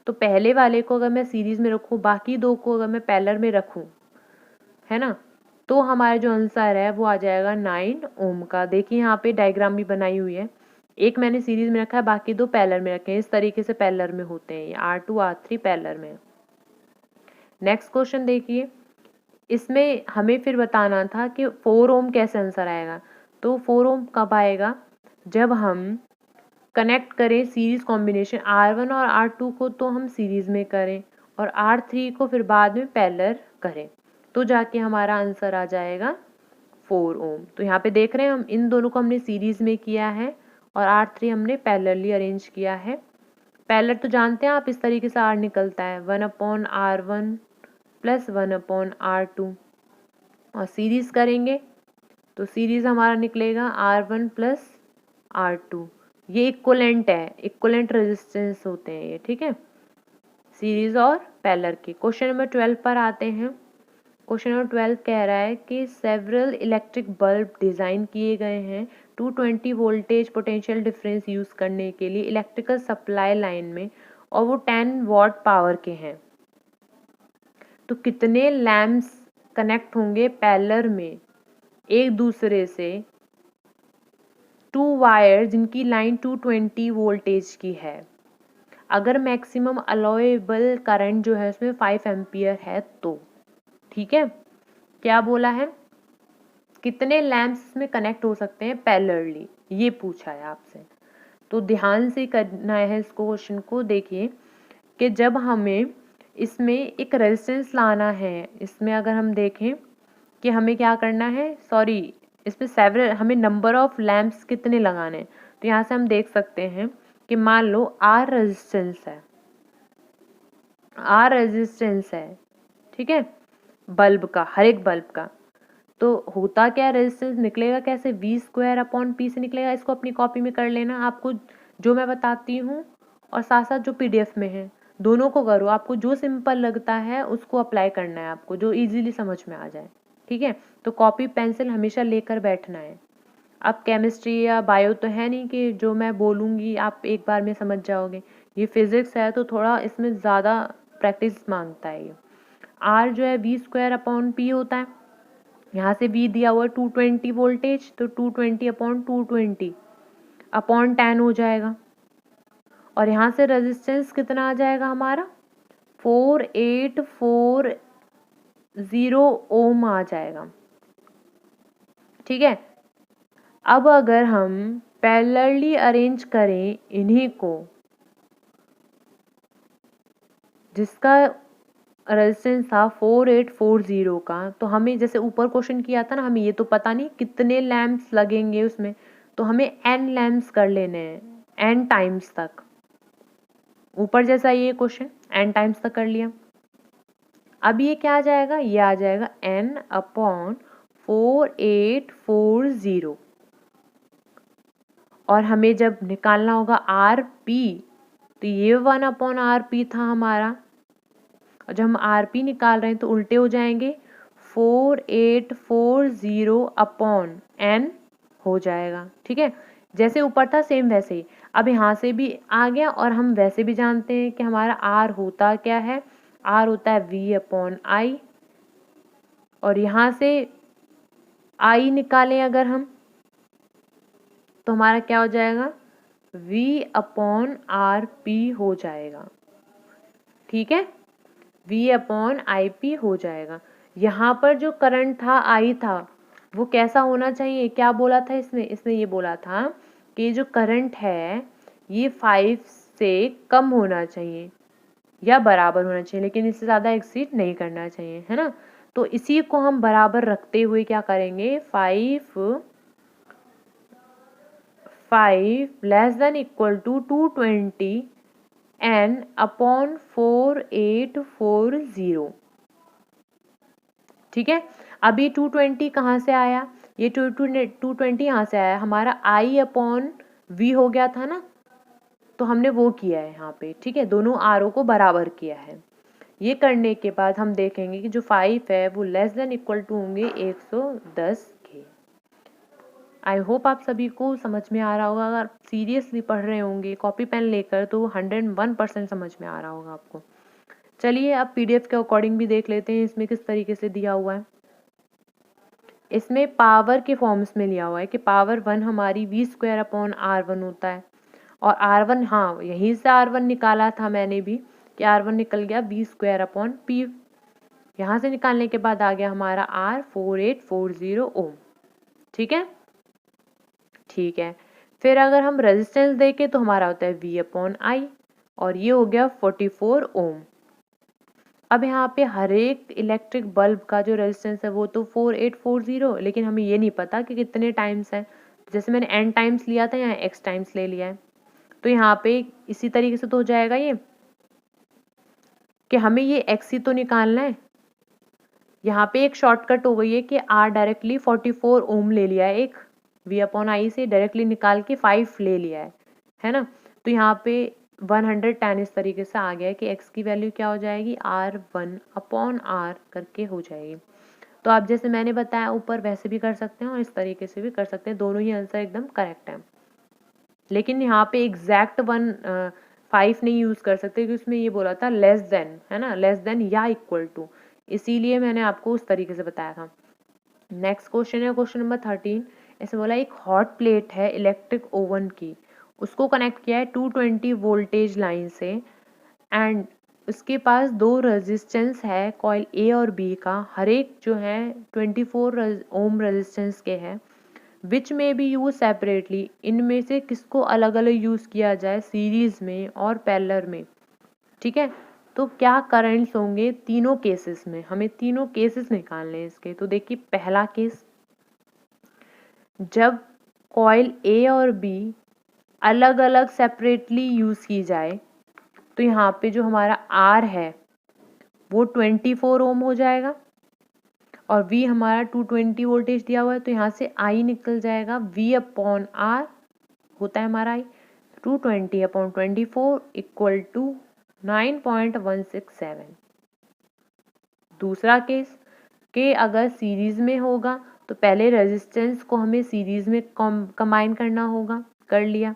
तो पहले वाले को अगर मैं सीरीज में रखूँ, बाकी दो को अगर मैं पैरेलल में रखूँ, है ना, तो हमारा जो आंसर है वो आ जाएगा 9 ओम का। देखिए यहाँ पे डायग्राम भी बनाई हुई है, एक मैंने सीरीज में रखा है, बाकी दो पैरेलल में रखे हैं। इस तरीके से पैरेलल में होते हैं, ये R2 R3 पैरेलल में। नेक्स्ट क्वेश्चन देखिए, इसमें हमें फिर बताना था कि 4 ओम कैसे आंसर आएगा। तो 4 ओम कब आएगा, जब हम कनेक्ट करें सीरीज कॉम्बिनेशन R1 और R2 को, तो हम सीरीज में करें और R3 को फिर बाद में पैरेलल करें, तो जाके हमारा आंसर आ जाएगा 4 ओम। तो यहाँ पे देख रहे हैं हम इन दोनों को हमने सीरीज में किया है और R3 हमने पैरेलली अरेंज किया है। पैरेलल तो जानते हैं आप, इस तरीके से R निकलता है 1/R1 प्लस 1/R2, और सीरीज करेंगे तो सीरीज हमारा निकलेगा R1 प्लस R2। ये इक्वलेंट है, इक्वलेंट रेजिस्टेंस होते हैं ये, ठीक है, सीरीज और पैरेलल के। क्वेश्चन नंबर 12 पर आते हैं। क्वेश्चन नंबर 12 कह रहा है कि सेवरल इलेक्ट्रिक बल्ब डिज़ाइन किए गए हैं 220 वोल्टेज पोटेंशियल डिफरेंस यूज़ करने के लिए इलेक्ट्रिकल सप्लाई लाइन में, और वो 10 वॉट पावर के हैं। तो कितने लैम्प्स कनेक्ट होंगे पैरेलल में एक दूसरे से, 2 वायर जिनकी लाइन 220 वोल्टेज की है, अगर मैक्सिमम अलाउएबल करंट जो है उसमें 5 एम्पियर है तो, ठीक है। क्या बोला है, कितने लैम्प्स में कनेक्ट हो सकते हैं पैरेलली, ये पूछा है आपसे। तो ध्यान से करना है इस क्वेश्चन को। देखिए कि जब हमें इसमें एक रेजिस्टेंस लाना है, इसमें अगर हम देखें कि हमें क्या करना है, सॉरी इसमें सेवरल हमें नंबर ऑफ लैम्प्स कितने लगाने हैं, तो यहाँ से हम देख सकते हैं कि मान लो R रेजिस्टेंस है, R रेजिस्टेंस है, ठीक है, बल्ब का, हर एक बल्ब का। तो होता क्या, रेजिस्टेंस निकलेगा कैसे, V²/P से निकलेगा। इसको अपनी कॉपी में कर लेना, आपको जो मैं बताती हूँ और साथ साथ जो PDF में है दोनों को करो, आपको जो सिंपल लगता है उसको अप्लाई करना है, आपको जो इजीली समझ में आ जाए, ठीक है। तो कॉपी पेंसिल हमेशा लेकर बैठना है। अब केमिस्ट्री या बायो तो है नहीं कि जो मैं बोलूँगी आप एक बार में समझ जाओगे, ये फिजिक्स है तो थोड़ा इसमें ज़्यादा प्रैक्टिस मांगता है। ये R जो है V²/P होता है, यहाँ से V दिया हुआ है 220 वोल्टेज, तो 220/220 अपॉन 10 हो जाएगा, और यहाँ से रेजिस्टेंस कितना आ जाएगा हमारा 4840 ओम आ जाएगा, ठीक है। अब अगर हम पैरेलली अरेंज करें इन्हीं को, जिसका रेजिस्टेंस था 4840 का, तो हमें जैसे ऊपर क्वेश्चन किया था ना, हमें ये तो पता नहीं कितने लैम्प्स लगेंगे उसमें, तो हमें n लैम्प्स कर लेने हैं, n टाइम्स तक। ऊपर जैसा ये क्वेश्चन n टाइम्स तक कर लिया। अब ये क्या आ जाएगा, ये आ जाएगा n/4840, और हमें जब निकालना होगा RP, तो ये 1/RP था हमारा, और जब हम RP निकाल रहे हैं तो उल्टे हो जाएंगे 4840 अपॉन n हो जाएगा। ठीक है, जैसे ऊपर था सेम वैसे ही। अब यहाँ से भी आ गया और हम वैसे भी जानते हैं कि हमारा r होता क्या है, r होता है v अपॉन आई, और यहाँ से i निकालें अगर हम तो हमारा क्या हो जाएगा, v अपॉन आर पी हो जाएगा। ठीक है, v अपॉन आई पी हो जाएगा। यहाँ पर जो करंट था आई था वो कैसा होना चाहिए, क्या बोला था इसमें, इसने ये बोला था कि जो करंट है ये 5 से कम होना चाहिए या बराबर होना चाहिए, लेकिन इससे ज़्यादा एक्सीड नहीं करना चाहिए, है ना। तो इसी को हम बराबर रखते हुए क्या करेंगे, 5 less than equal to 220 n upon 4840। ठीक है, अभी 220 कहाँ से आया, ये 220 यहाँ से आया, हमारा i अपॉन v हो गया था ना, तो हमने वो किया है यहाँ पे। ठीक है, दोनों आर को बराबर किया है। ये करने के बाद हम देखेंगे कि जो 5 है वो लेस देन इक्वल टू होंगे 110 के। आई होप आप सभी को समझ में आ रहा होगा। अगर सीरियसली पढ़ रहे होंगे कॉपी पेन लेकर तो 101% समझ में आ रहा होगा आपको। चलिए अब पीडीएफ के अकॉर्डिंग भी देख लेते हैं इसमें किस तरीके से दिया हुआ है। इसमें पावर के फॉर्म्स में लिया हुआ है कि पावर 1 हमारी v² अपॉन r1 होता है, और r1, हाँ यहीं से r1 निकाला था मैंने भी कि r1 निकल गया v² अपॉन p। यहाँ से निकालने के बाद आ गया हमारा r 4840 ओम। ठीक है, ठीक है, फिर अगर हम रेजिस्टेंस देखें तो हमारा होता है v अपॉन आई, और ये हो गया 44 ओम। अब यहाँ पे हर एक इलेक्ट्रिक बल्ब का जो रेजिस्टेंस है वो तो 4840, लेकिन हमें ये नहीं पता कि कितने टाइम्स है। जैसे मैंने n टाइम्स लिया था, यहाँ x टाइम्स ले लिया है, तो यहाँ पे इसी तरीके से तो हो जाएगा ये कि हमें ये x ही तो निकालना है। यहाँ पे एक शॉर्टकट हो गई है कि r डायरेक्टली 44 ओम ले लिया है, एक v अपॉन आई से डायरेक्टली निकाल के 5 ले लिया है ना। तो यहाँ पे 110 इस तरीके से आ गया है कि x की वैल्यू क्या हो जाएगी, r1 अपॉन r करके हो जाएगी। तो आप जैसे मैंने बताया ऊपर वैसे भी कर सकते हैं और इस तरीके से भी कर सकते हैं, दोनों ही आंसर एकदम करेक्ट है। लेकिन यहाँ पे एग्जैक्ट 5 नहीं यूज कर सकते क्योंकि उसमें ये बोला था लेस देन, है ना, लेस देन या इक्वल टू, इसीलिए मैंने आपको उस तरीके से बताया था। नेक्स्ट क्वेश्चन है क्वेश्चन नंबर 13। ऐसे बोला एक हॉट प्लेट है इलेक्ट्रिक ओवन की, उसको कनेक्ट किया है 220 वोल्टेज लाइन से, एंड उसके पास दो रेजिस्टेंस है कॉइल ए और बी का, हर एक जो है 24 ओम रेजिस्टेंस के है, विच में बी यूज सेपरेटली, इनमें से किसको अलग अलग यूज किया जाए सीरीज में और पैरेलल में। ठीक है, तो क्या करंट्स होंगे तीनों केसेस में, हमें तीनों केसेस निकालने हैं इसके। तो देखिए पहला केस, जब कॉइल ए और बी अलग अलग सेपरेटली यूज की जाए तो यहाँ पे जो हमारा आर है वो 24 ओम हो जाएगा, और V हमारा 220 वोल्टेज दिया हुआ है, तो यहाँ से I निकल जाएगा, V अपॉन R होता है हमारा I, 220 अपॉन 24 इक्वल टू 9.167। दूसरा केस के अगर सीरीज में होगा तो पहले रेजिस्टेंस को हमें सीरीज में कंबाइन करना होगा, कर लिया।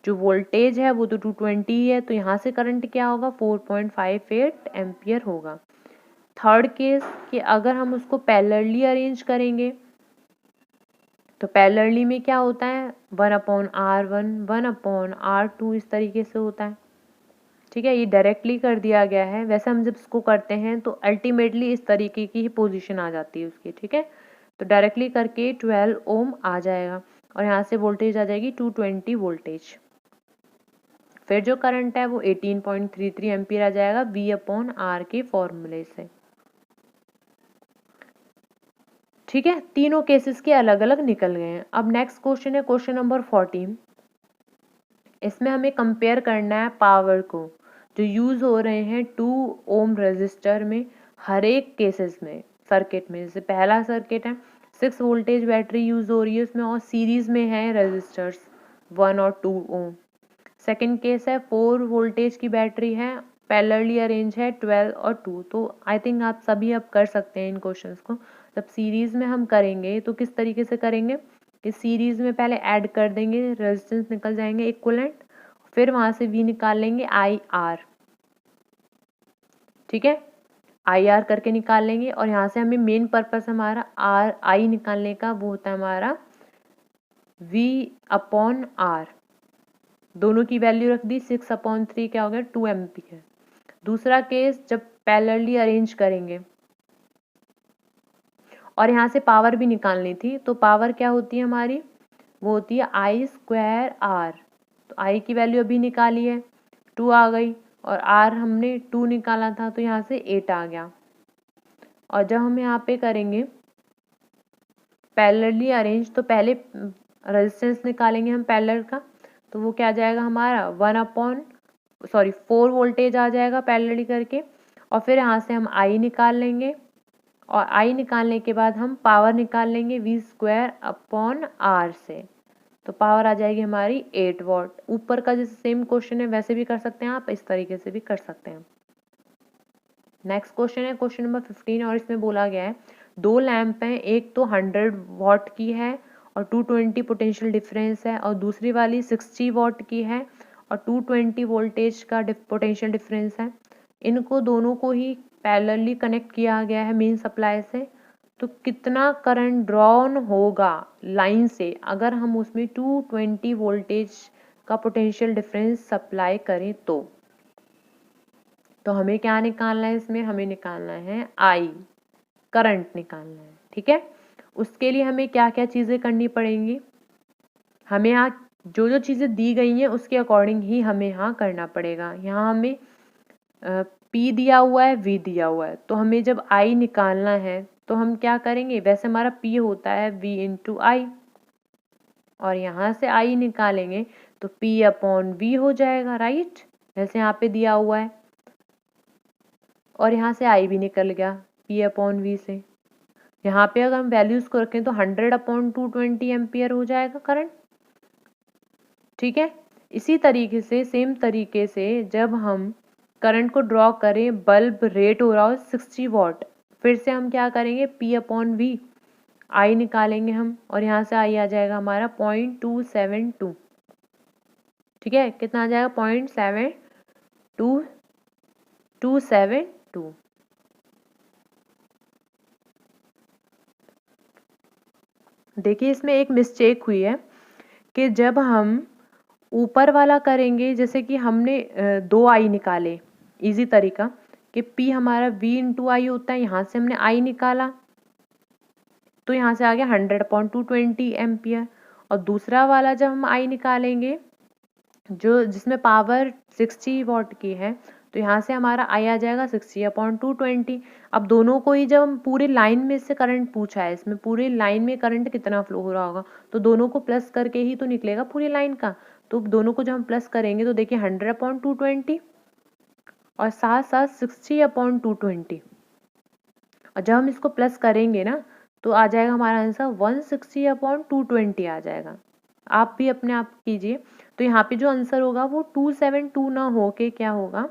जो वोल्टेज है वो तो 220 है, तो यहाँ से करंट क्या होगा, 4.58 एम्पियर होगा। थर्ड केस कि अगर हम उसको पैरेलली अरेंज करेंगे तो पैरेलली में क्या होता है, 1/R1 1/R2 इस तरीके से होता है। ठीक है, ये डायरेक्टली कर दिया गया है, वैसे हम जब इसको करते हैं तो अल्टीमेटली इस तरीके की ही पोजीशन आ जाती है उसकी। ठीक है, तो डायरेक्टली करके 12 ओम आ जाएगा, और यहाँ से वोल्टेज आ जाएगी 220 वोल्टेज। फिर जो करंट है वो 18.33 एम्पियर आ जाएगा V अपॉन R के फॉर्मूले से। ठीक है, तीनों केसेस के अलग अलग निकल गए हैं। अब नेक्स्ट क्वेश्चन है क्वेश्चन नंबर 14। इसमें हमें कंपेयर करना है पावर को जो यूज हो रहे हैं 2 ओम रेजिस्टर में हर एक केसेस में सर्किट में। जैसे पहला सर्किट है 6 वोल्टेज बैटरी यूज हो रही है उसमें, और सीरीज में है रेजिस्टर्स 1 और 2 ओम। सेकेंड केस है 4 वोल्टेज की बैटरी है पैरेलली अरेंज है 12 और 2। तो आई थिंक आप सभी अब कर सकते हैं इन क्वेश्चंस को। जब सीरीज में हम करेंगे तो किस तरीके से करेंगे कि सीरीज में पहले ऐड कर देंगे, रेजिस्टेंस निकल जाएंगे इक्विवेलेंट, फिर वहां से वी निकाल लेंगे आई आर, ठीक है, आई आर करके निकाल लेंगे। और यहाँ से हमें मेन पर्पस हमारा आर आई निकालने का वो होता है हमारा वी अपॉन आर। दोनों की वैल्यू रख दी, 6/3 क्या हो गया 2 एम्पियर। दूसरा केस जब पैरेलली अरेंज करेंगे और यहाँ से पावर भी निकालनी थी, तो पावर क्या होती है हमारी, वो होती है आई स्क्वायर आर। तो आई की वैल्यू अभी निकाली है 2 आ गई, और आर हमने 2 निकाला था तो यहाँ से 8 आ गया। और जब हम यहाँ पे करेंगे पैरेलली अरेंज तो पहले रेजिस्टेंस निकालेंगे हम पैरेलल का, तो वो क्या आ जाएगा हमारा 4 वोल्टेज आ जाएगा पैरेलली करके। और फिर यहाँ से हम आई निकाल लेंगे, और आई निकालने के बाद हम पावर निकाल लेंगे वी स्क्वायर अपॉन आर से, तो पावर आ जाएगी हमारी 8 वॉट। ऊपर का जैसे सेम क्वेश्चन है वैसे भी कर सकते हैं आप, इस तरीके से भी कर सकते हैं। नेक्स्ट क्वेश्चन है क्वेश्चन नंबर 15, और इसमें बोला गया है 2 लैंप हैं, एक तो 100 वॉट की है और 220 पोटेंशियल डिफरेंस है, और दूसरी वाली 60 वॉट की है और 220 वोल्टेज का पोटेंशियल डिफरेंस है। इनको दोनों को ही पैरेलली कनेक्ट किया गया है मेन सप्लाई से, तो कितना करंट ड्रॉन होगा लाइन से अगर हम उसमें 220 वोल्टेज का पोटेंशियल डिफरेंस सप्लाई करें तो हमें क्या निकालना है, इसमें हमें निकालना है आई, करंट निकालना है, ठीक है। उसके लिए हमें क्या क्या चीज़ें करनी पड़ेंगी, हमें यहाँ जो जो चीज़ें दी गई हैं उसके अकॉर्डिंग ही हमें यहाँ करना पड़ेगा। यहाँ हमें P दिया हुआ है, V दिया हुआ है, तो हमें जब I निकालना है तो हम क्या करेंगे, वैसे हमारा P होता है V इंटू आई, और यहाँ से I निकालेंगे तो P अपॉन V हो जाएगा, राइट, जैसे यहाँ पे दिया हुआ है। और यहाँ से I भी निकल गया P अपॉन V से। यहाँ पे अगर हम वैल्यूज को रखें तो 100/220 एम्पियर हो जाएगा करंट, ठीक है। इसी तरीके से सेम तरीके से जब हम करंट को ड्रॉ करें, बल्ब रेट हो रहा हो 60 वॉट, फिर से हम क्या करेंगे P अपॉन V, आई निकालेंगे हम, और यहाँ से आई आ जाएगा हमारा 0.272, ठीक है, कितना आ जाएगा 0.272। देखिए इसमें एक मिस्टेक हुई है कि जब हम ऊपर वाला करेंगे, जैसे कि हमने 2 आई निकाले, इजी तरीका कि P हमारा V इंटू आई होता है, यहाँ से हमने आई निकाला तो यहाँ से आ गया 100/220 एम्पियर। और दूसरा वाला जब हम आई निकालेंगे जो जिसमें पावर 60 वॉट की है, तो यहाँ से हमारा आई आ जाएगा 60/220। अब दोनों को ही जब हम पूरे लाइन में से करंट पूछा है, इसमें पूरे लाइन में करंट कितना फ्लो हो रहा होगा, तो दोनों को प्लस करके ही तो निकलेगा पूरी लाइन का। तो दोनों को जब हम प्लस करेंगे तो देखिए 100/220 और साथ साथ 60/220, और जब हम इसको प्लस करेंगे ना तो आ जाएगा हमारा आंसर 160/220 आ जाएगा। आप भी अपने आप कीजिए, तो यहाँ पे जो आंसर होगा वो 272 ना हो के क्या होगा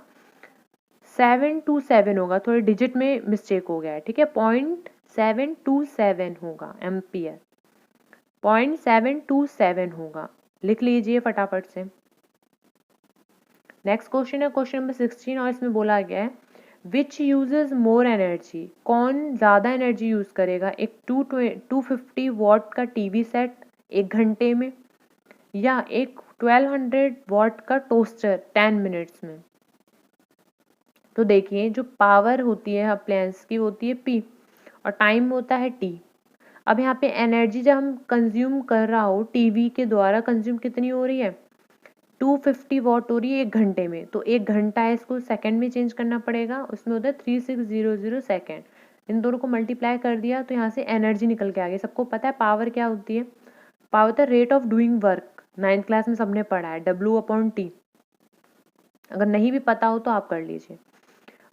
727 होगा, थोड़े डिजिट में मिस्टेक हो गया है, ठीक है, 0.727 होगा एम्पियर, 0.727 होगा, लिख लीजिए फटाफट से। नेक्स्ट क्वेश्चन है क्वेश्चन नंबर 16, और इसमें बोला गया है विच यूजेस मोर एनर्जी, कौन ज़्यादा एनर्जी यूज़ करेगा, एक 250 वॉट का टीवी सेट 1 घंटे में, या एक 1200 वॉट का टोस्टर 10 मिनट्स में। तो देखिए जो पावर होती है अप्लायंस की होती है P और टाइम होता है T। अब यहाँ पे एनर्जी जब हम कंज्यूम कर रहा हो टीवी के द्वारा कंज्यूम कितनी हो रही है 250 वॉट हो रही है 1 घंटे में, तो 1 घंटा है इसको सेकंड में चेंज करना पड़ेगा, उसमें होता है 3600 सेकंड। इन दोनों को मल्टीप्लाई कर दिया तो यहाँ से एनर्जी निकल के आ गई। सबको पता है पावर क्या होती है, पावर होता है rate of doing work, 9th class में सबने पढ़ा है, W/T। अगर नहीं भी पता हो तो आप कर लीजिए।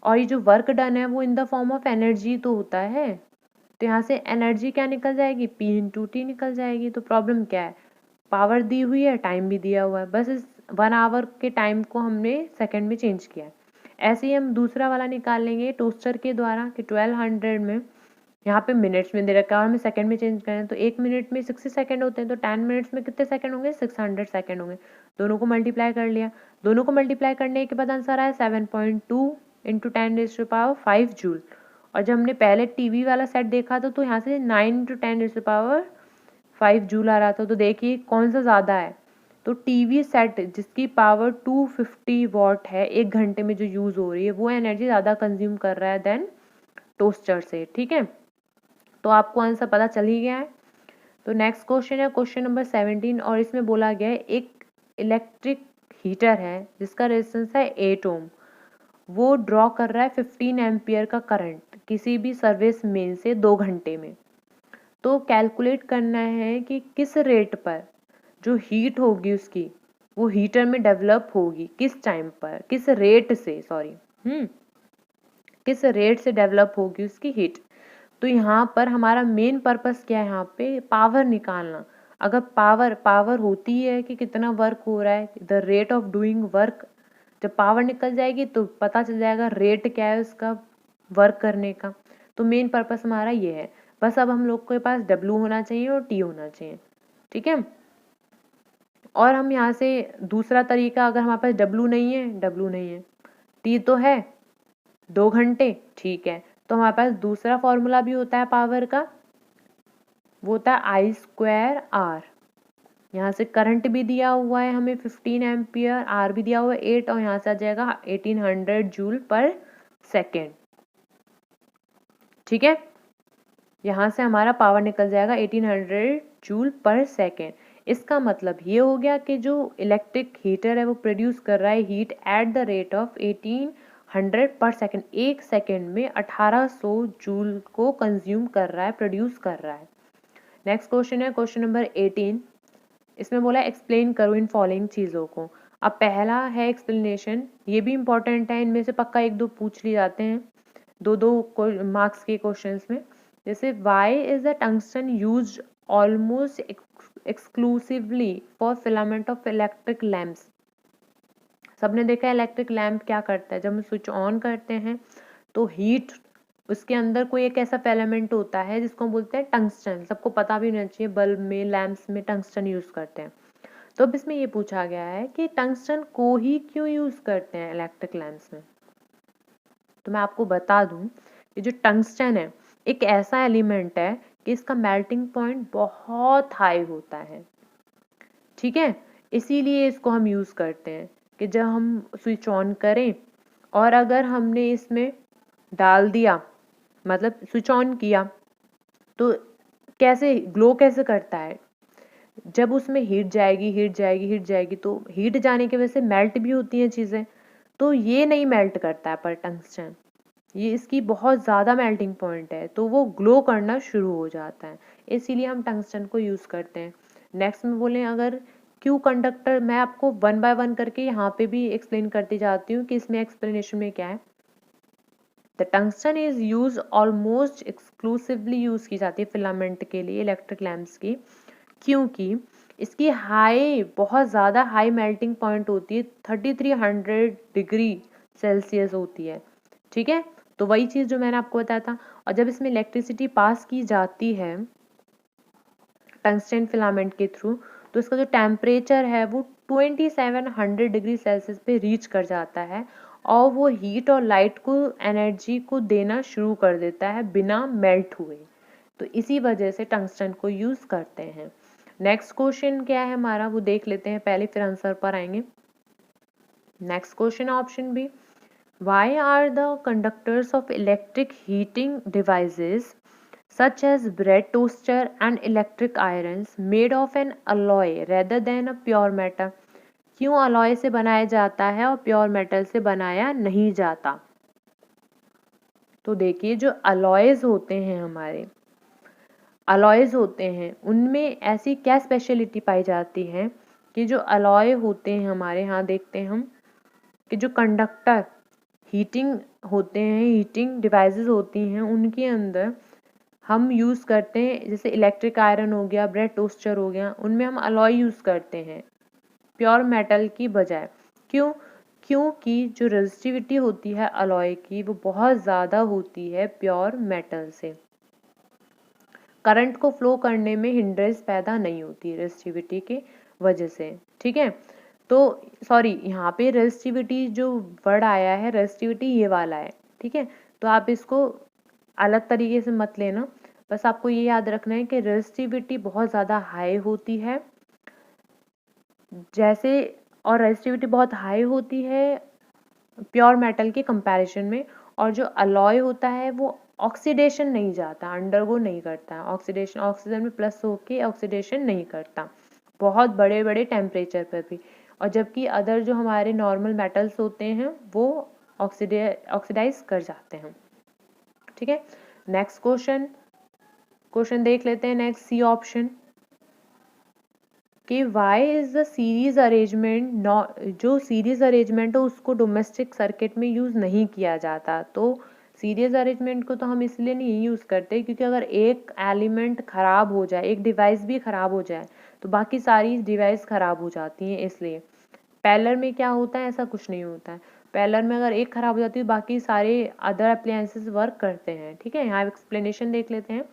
और ये जो वर्क डन है वो in the form of energy तो होता है, तो यहाँ से एनर्जी क्या निकल जाएगी P इंटू T निकल जाएगी। तो प्रॉब्लम क्या है, पावर दी हुई है, टाइम भी दिया हुआ है, बस इस 1 आवर के टाइम को हमने सेकंड में चेंज किया है। ऐसे ही हम दूसरा वाला निकाल लेंगे टोस्टर के द्वारा कि 1200 में, यहाँ पे मिनट्स में दे रखा है और हमें सेकंड में चेंज करें तो 1 मिनट में 60 सेकंड होते हैं, तो 10 मिनट्स में कितने सेकंड होंगे, 600 सेकंड होंगे। दोनों को मल्टीप्लाई कर लिया, दोनों को मल्टीप्लाई करने के बाद आंसर आया 7.2 इंटू 10⁵ जूल। और जब हमने पहले टीवी वाला सेट देखा था तो यहाँ से 9 इंटू 10⁵ जूल आ रहा था। तो देखिए कौन सा ज़्यादा है, तो टीवी सेट जिसकी पावर 250 वॉट है 1 घंटे में जो यूज़ हो रही है, वो एनर्जी ज़्यादा कंज्यूम कर रहा है देन टोस्टर से। ठीक है, तो आपको आंसर पता चल ही गया है। तो नेक्स्ट क्वेश्चन है क्वेश्चन नंबर 17 और इसमें बोला गया है एक इलेक्ट्रिक हीटर है जिसका रेजिस्टेंस है 8 ओम, वो ड्रॉ कर रहा है 15 एम्पियर का करंट किसी भी सर्विस मेन से 2 घंटे में। तो कैलकुलेट करना है कि किस रेट पर जो हीट होगी उसकी वो हीटर में डेवलप होगी, किस टाइम पर, किस रेट से, सॉरी किस रेट से डेवलप होगी उसकी हीट। तो यहाँ पर हमारा मेन पर्पस क्या है, यहाँ पे पावर निकालना। अगर पावर होती है कि कितना वर्क हो रहा है, the rate of doing work, जब पावर निकल जाएगी तो पता चल जाएगा रेट क्या है उसका वर्क करने का। तो मेन पर्पस हमारा ये है। बस अब हम लोग के पास W होना चाहिए और T होना चाहिए। ठीक है, और हम यहाँ से दूसरा तरीका, अगर हमारे पास W नहीं है, T तो है 2 घंटे, ठीक है, तो हमारे पास दूसरा फॉर्मूला भी होता है पावर का, वो होता है I²R। यहाँ से करंट भी दिया हुआ है हमें 15 एम्पियर, R भी दिया हुआ है 8 और यहाँ से आ जाएगा 1800 जूल पर सेकेंड। ठीक है, यहाँ से हमारा पावर निकल जाएगा 1800 जूल पर सेकेंड। इसका मतलब ये हो गया कि जो इलेक्ट्रिक हीटर है वो प्रोड्यूस कर रहा है heat at the rate of 1800 पर सेकेंड, एक सेकेंड में 1800 जूल को कंज्यूम कर रहा है, प्रोड्यूस कर रहा है। नेक्स्ट क्वेश्चन है क्वेश्चन नंबर 18। इसमें बोला एक्सप्लेन करो इन फॉलोइंग चीज़ों को। अब पहला है एक्सप्लेनेशन, ये भी इंपॉर्टेंट है, इनमें से पक्का 1-2 पूछ लिए जाते हैं 2-2 मार्क्स के क्वेश्चंस में। जैसे why is the tungsten used almost exclusively for filament of electric lamps. सबने देखा है इलेक्ट्रिक लैम्प क्या करता है, जब हम स्विच ऑन करते हैं तो हीट, उसके अंदर कोई एक ऐसा फिलामेंट होता है जिसको हम बोलते हैं टंगस्टन। सबको पता भी होना चाहिए, बल्ब में लैम्प्स में टंगस्टन यूज़ करते हैं। तो अब इसमें ये पूछा गया है कि टंगस्टन को ही क्यों यूज़ करते हैं इलेक्ट्रिक लैम्प्स में। तो मैं आपको बता दूं कि जो टंगस्टन है एक ऐसा एलिमेंट है कि इसका मेल्टिंग पॉइंट बहुत हाई होता है। ठीक है, इसीलिए इसको हम यूज़ करते हैं कि जब हम स्विच ऑन करें और अगर हमने इसमें डाल दिया, मतलब स्विच ऑन किया, तो कैसे ग्लो कैसे करता है, जब उसमें हीट जाएगी तो हीट जाने की वजह से मेल्ट भी होती हैं चीज़ें। तो ये नहीं मेल्ट करता है पर टंगस्टन, ये इसकी बहुत ज़्यादा मेल्टिंग पॉइंट है तो वो ग्लो करना शुरू हो जाता है, इसीलिए हम टंगस्टन को यूज़ करते हैं। नेक्स्ट में बोलें अगर क्यू कंडक्टर, मैं आपको 1 बाय 1 करके यहाँ पे भी एक्सप्लेन करती जाती हूँ कि इसमें एक्सप्लेनेशन में क्या है। The tungsten is use almost exclusively use की जाती है फिलामेंट के लिए इलेक्ट्रिक लैम्प्स की, क्योंकि इसकी हाई, बहुत ज़्यादा हाई मेल्टिंग पॉइंट होती है, 3300 डिग्री सेल्सियस होती है। ठीक है, तो वही चीज़ जो मैंने आपको बताया था। और जब इसमें इलेक्ट्रिसिटी पास की जाती है टंगस्टन फिलामेंट के थ्रू, तो इसका जो टेम्परेचर है वो 2700 डिग्री सेल्सियस पे रीच कर जाता है और वो हीट और लाइट को, एनर्जी को देना शुरू कर देता है बिना मेल्ट हुए। तो इसी वजह से टंगस्टन को यूज़ करते हैं। नेक्स्ट क्वेश्चन क्या है हमारा वो देख लेते हैं पहले, फिर आंसर पर आएंगे। Next question option B, why are the conductors of electric heating devices such as bread toaster and electric irons made of an alloy rather than a pure metal? क्यों alloy से बनाया जाता है और प्योर मेटल से बनाया नहीं जाता? तो देखिए जो alloys होते हैं हमारे, अलॉयज़ होते हैं उनमें ऐसी क्या स्पेशलिटी पाई जाती है कि जो अलॉय होते हैं हमारे यहाँ, देखते हैं हम कि जो कंडक्टर हीटिंग होते हैं, हीटिंग डिवाइसेस होती हैं, उनके अंदर हम यूज़ करते हैं, जैसे इलेक्ट्रिक आयरन हो गया, ब्रेड टोस्टर हो गया, उनमें हम अलॉय यूज़ करते हैं प्योर मेटल की बजाय। क्यों? क्योंकि जो रेजिस्टिविटी होती है अलॉय की वो बहुत ज़्यादा होती है प्योर मेटल से। करंट को फ्लो करने में हिंड्रेंस पैदा नहीं होती रेजिस्टिविटी के वजह से। ठीक है, तो सॉरी यहाँ पे रेजिस्टिविटी जो वर्ड आया है रेजिस्टिविटी ये वाला है। ठीक है, तो आप इसको अलग तरीके से मत लेना, बस आपको ये याद रखना है कि रेजिस्टिविटी बहुत ज़्यादा हाई होती है जैसे, और रेजिस्टिविटी बहुत हाई होती है प्योर मेटल के कंपैरिजन में, और जो अलॉय होता है वो ऑक्सीडेशन नहीं जाता, अंडरगो नहीं करता ऑक्सीडेशन, ऑक्सीजन में प्लस होके ऑक्सीडेशन नहीं करता बहुत बड़े बड़े टेम्परेचर पर भी। और जबकि अदर जो हमारे नॉर्मल मेटल्स होते हैं वो ऑक्सीडाइज कर जाते हैं। ठीक है, नेक्स्ट क्वेश्चन देख लेते हैं। नेक्स्ट सी ऑप्शन कि why is the series arrangement, जो सीरीज अरेंजमेंट है उसको डोमेस्टिक सर्किट में यूज़ नहीं किया जाता। तो सीरीज अरेंजमेंट को तो हम इसलिए नहीं यूज़ करते क्योंकि अगर एक एलिमेंट ख़राब हो जाए, एक डिवाइस भी ख़राब हो जाए तो बाकी सारी डिवाइस ख़राब हो जाती हैं। इसलिए पैरेलल में क्या होता है, ऐसा कुछ नहीं होता है। पैरेलल में अगर एक ख़राब हो जाती है बाकी सारे अदर अप्लायंसेस वर्क करते हैं। ठीक है, यहाँ एक्सप्लेनेशन देख लेते हैं।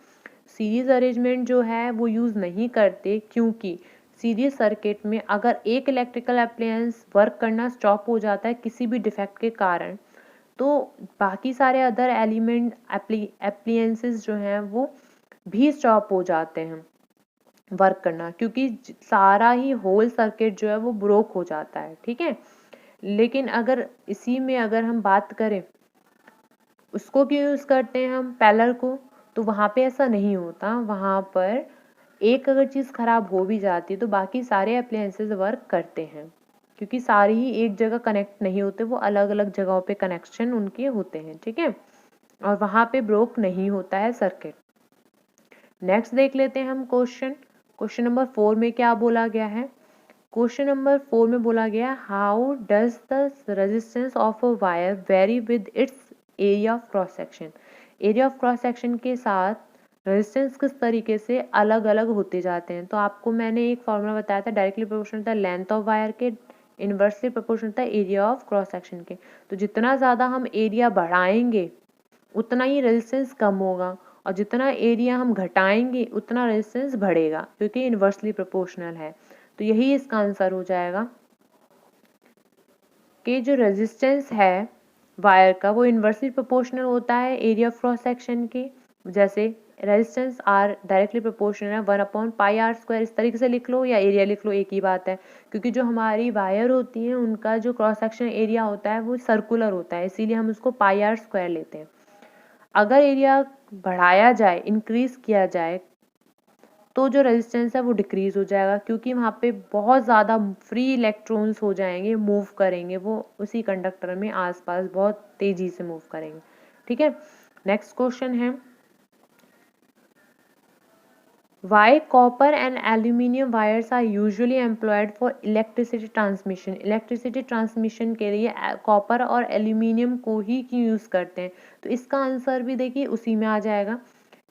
सीरीज अरेंजमेंट जो है वो यूज़ नहीं करते क्योंकि सीरीज सर्किट में अगर एक इलेक्ट्रिकल अप्लायंस वर्क करना स्टॉप हो जाता है किसी भी डिफेक्ट के कारण, तो बाकी सारे अदर एलिमेंट अप्लायंसेस जो हैं वो भी स्टॉप हो जाते हैं वर्क करना, क्योंकि सारा ही होल सर्किट जो है वो ब्रोक हो जाता है। ठीक है, लेकिन अगर इसी में अगर हम बात करें उसको क्यों यूज़ करते हैं हम पैरेलल को, तो वहाँ पे ऐसा नहीं होता। वहाँ पर एक अगर चीज़ ख़राब हो भी जाती है तो बाकी सारे अप्लायंसेस वर्क करते हैं क्योंकि सारे ही एक जगह कनेक्ट नहीं होते, वो अलग अलग जगहों पे कनेक्शन उनके होते हैं। ठीक है, और वहाँ पे ब्रोक नहीं होता है सर्किट। नेक्स्ट देख लेते हैं हम क्वेश्चन नंबर 4 में क्या बोला गया है। क्वेश्चन नंबर 4 में बोला गया how does the resistance of a wire very with its area of cross section. Area of cross section के साथ रेजिस्टेंस किस तरीके से अलग अलग होते जाते हैं। तो आपको मैंने एक फॉर्मूला बताया था, डायरेक्टली प्रोपोर्शनल था लेंथ ऑफ वायर के, इनवर्सली प्रोपोर्शनल था एरिया ऑफ क्रॉस सेक्शन के। तो जितना ज़्यादा हम एरिया बढ़ाएंगे उतना ही रेजिस्टेंस कम होगा, और जितना एरिया हम घटाएंगे उतना रेजिस्टेंस बढ़ेगा क्योंकि इनवर्सली प्रोपोर्शनल है। तो यही इसका आंसर हो जाएगा कि जो रेजिस्टेंस है वायर का वो इनवर्सली प्रोपोर्शनल होता है एरिया ऑफ क्रॉस सेक्शन के। जैसे रेजिस्टेंस आर डायरेक्टली प्रोपोर्शनल है 1/πr², इस तरीके से लिख लो या एरिया लिख लो, एक ही बात है। क्योंकि जो हमारी वायर होती है उनका जो क्रॉस सेक्शन एरिया होता है वो सर्कुलर होता है, इसीलिए हम उसको πr² लेते हैं। अगर एरिया बढ़ाया जाए, इंक्रीज किया जाए, तो जो रेजिस्टेंस है वो डिक्रीज हो जाएगा क्योंकि वहाँ पे बहुत ज़्यादा फ्री इलेक्ट्रॉन्स हो जाएंगे, मूव करेंगे वो उसी कंडक्टर में आसपास बहुत तेजी से मूव करेंगे। ठीक है, नेक्स्ट क्वेश्चन है why copper and aluminium wires are usually employed for electricity transmission. Electricity transmission के लिए कॉपर और एल्यूमिनियम को ही क्यों यूज़ करते हैं। तो इसका आंसर भी देखिए उसी में आ जाएगा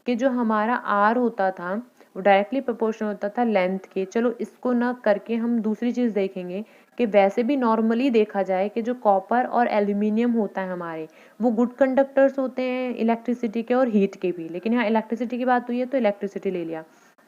कि जो हमारा आर होता था वो डायरेक्टली प्रोपोर्शनल होता था लेंथ के। चलो इसको ना करके हम दूसरी चीज़ देखेंगे कि वैसे भी नॉर्मली देखा जाए कि जो कॉपर और एल्यूमिनियम होता है हमारे वो गुड कंडक्टर्स होते हैं इलेक्ट्रिसिटी के और हीट के भी, लेकिन यहाँ इलेक्ट्रिसिटी की बात हुई है तो इलेक्ट्रिसिटी ले लिया।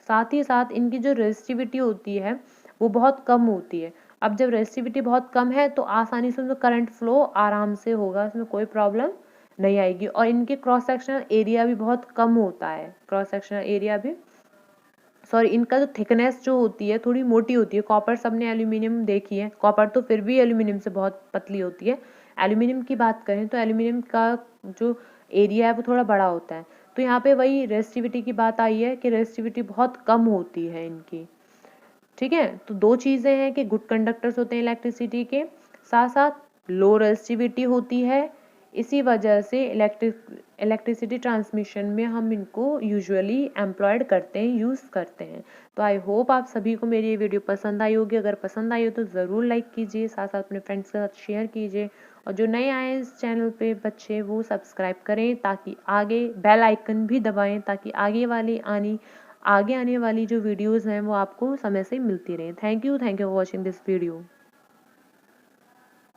साथ ही साथ इनकी जो रेजिस्टिविटी होती है वो बहुत कम होती है। अब जब रेजिस्टिविटी बहुत कम है तो आसानी से उसमें करंट फ्लो आराम से होगा, उसमें कोई प्रॉब्लम नहीं आएगी। और इनके क्रॉस सेक्शनल एरिया भी बहुत कम होता है, क्रॉस सेक्शनल एरिया भी सॉरी इनका जो थिकनेस जो होती है थोड़ी मोटी होती है। कॉपर सबने एल्यूमिनियम देखी है, कॉपर तो फिर भी एल्यूमिनियम से बहुत पतली होती है। एल्यूमिनियम की बात करें तो एल्यूमिनियम का जो एरिया है वो थोड़ा बड़ा होता है। तो यहाँ पे वही रेजिस्टिविटी की बात आई है कि रेजिस्टिविटी बहुत कम होती है इनकी। ठीक है, तो दो चीज़ें हैं कि गुड कंडक्टर्स होते हैं इलेक्ट्रिसिटी के, साथ साथ लो रेजिस्टिविटी होती है। इसी वजह से इलेक्ट्रिसिटी ट्रांसमिशन में हम इनको यूजुअली एम्प्लॉयड करते हैं, यूज़ करते हैं। तो आई होप आप सभी को मेरी ये वीडियो पसंद आई होगी। अगर पसंद आई हो तो ज़रूर लाइक कीजिए, साथ साथ अपने फ्रेंड्स के साथ शेयर कीजिए, और जो नए आए इस चैनल पे बच्चे वो सब्सक्राइब करें ताकि आगे बेल आइकन भी दबाएं ताकि आगे आने वाली जो वीडियोज़ हैं वो आपको समय से मिलती रहें। Thank you for watching this video.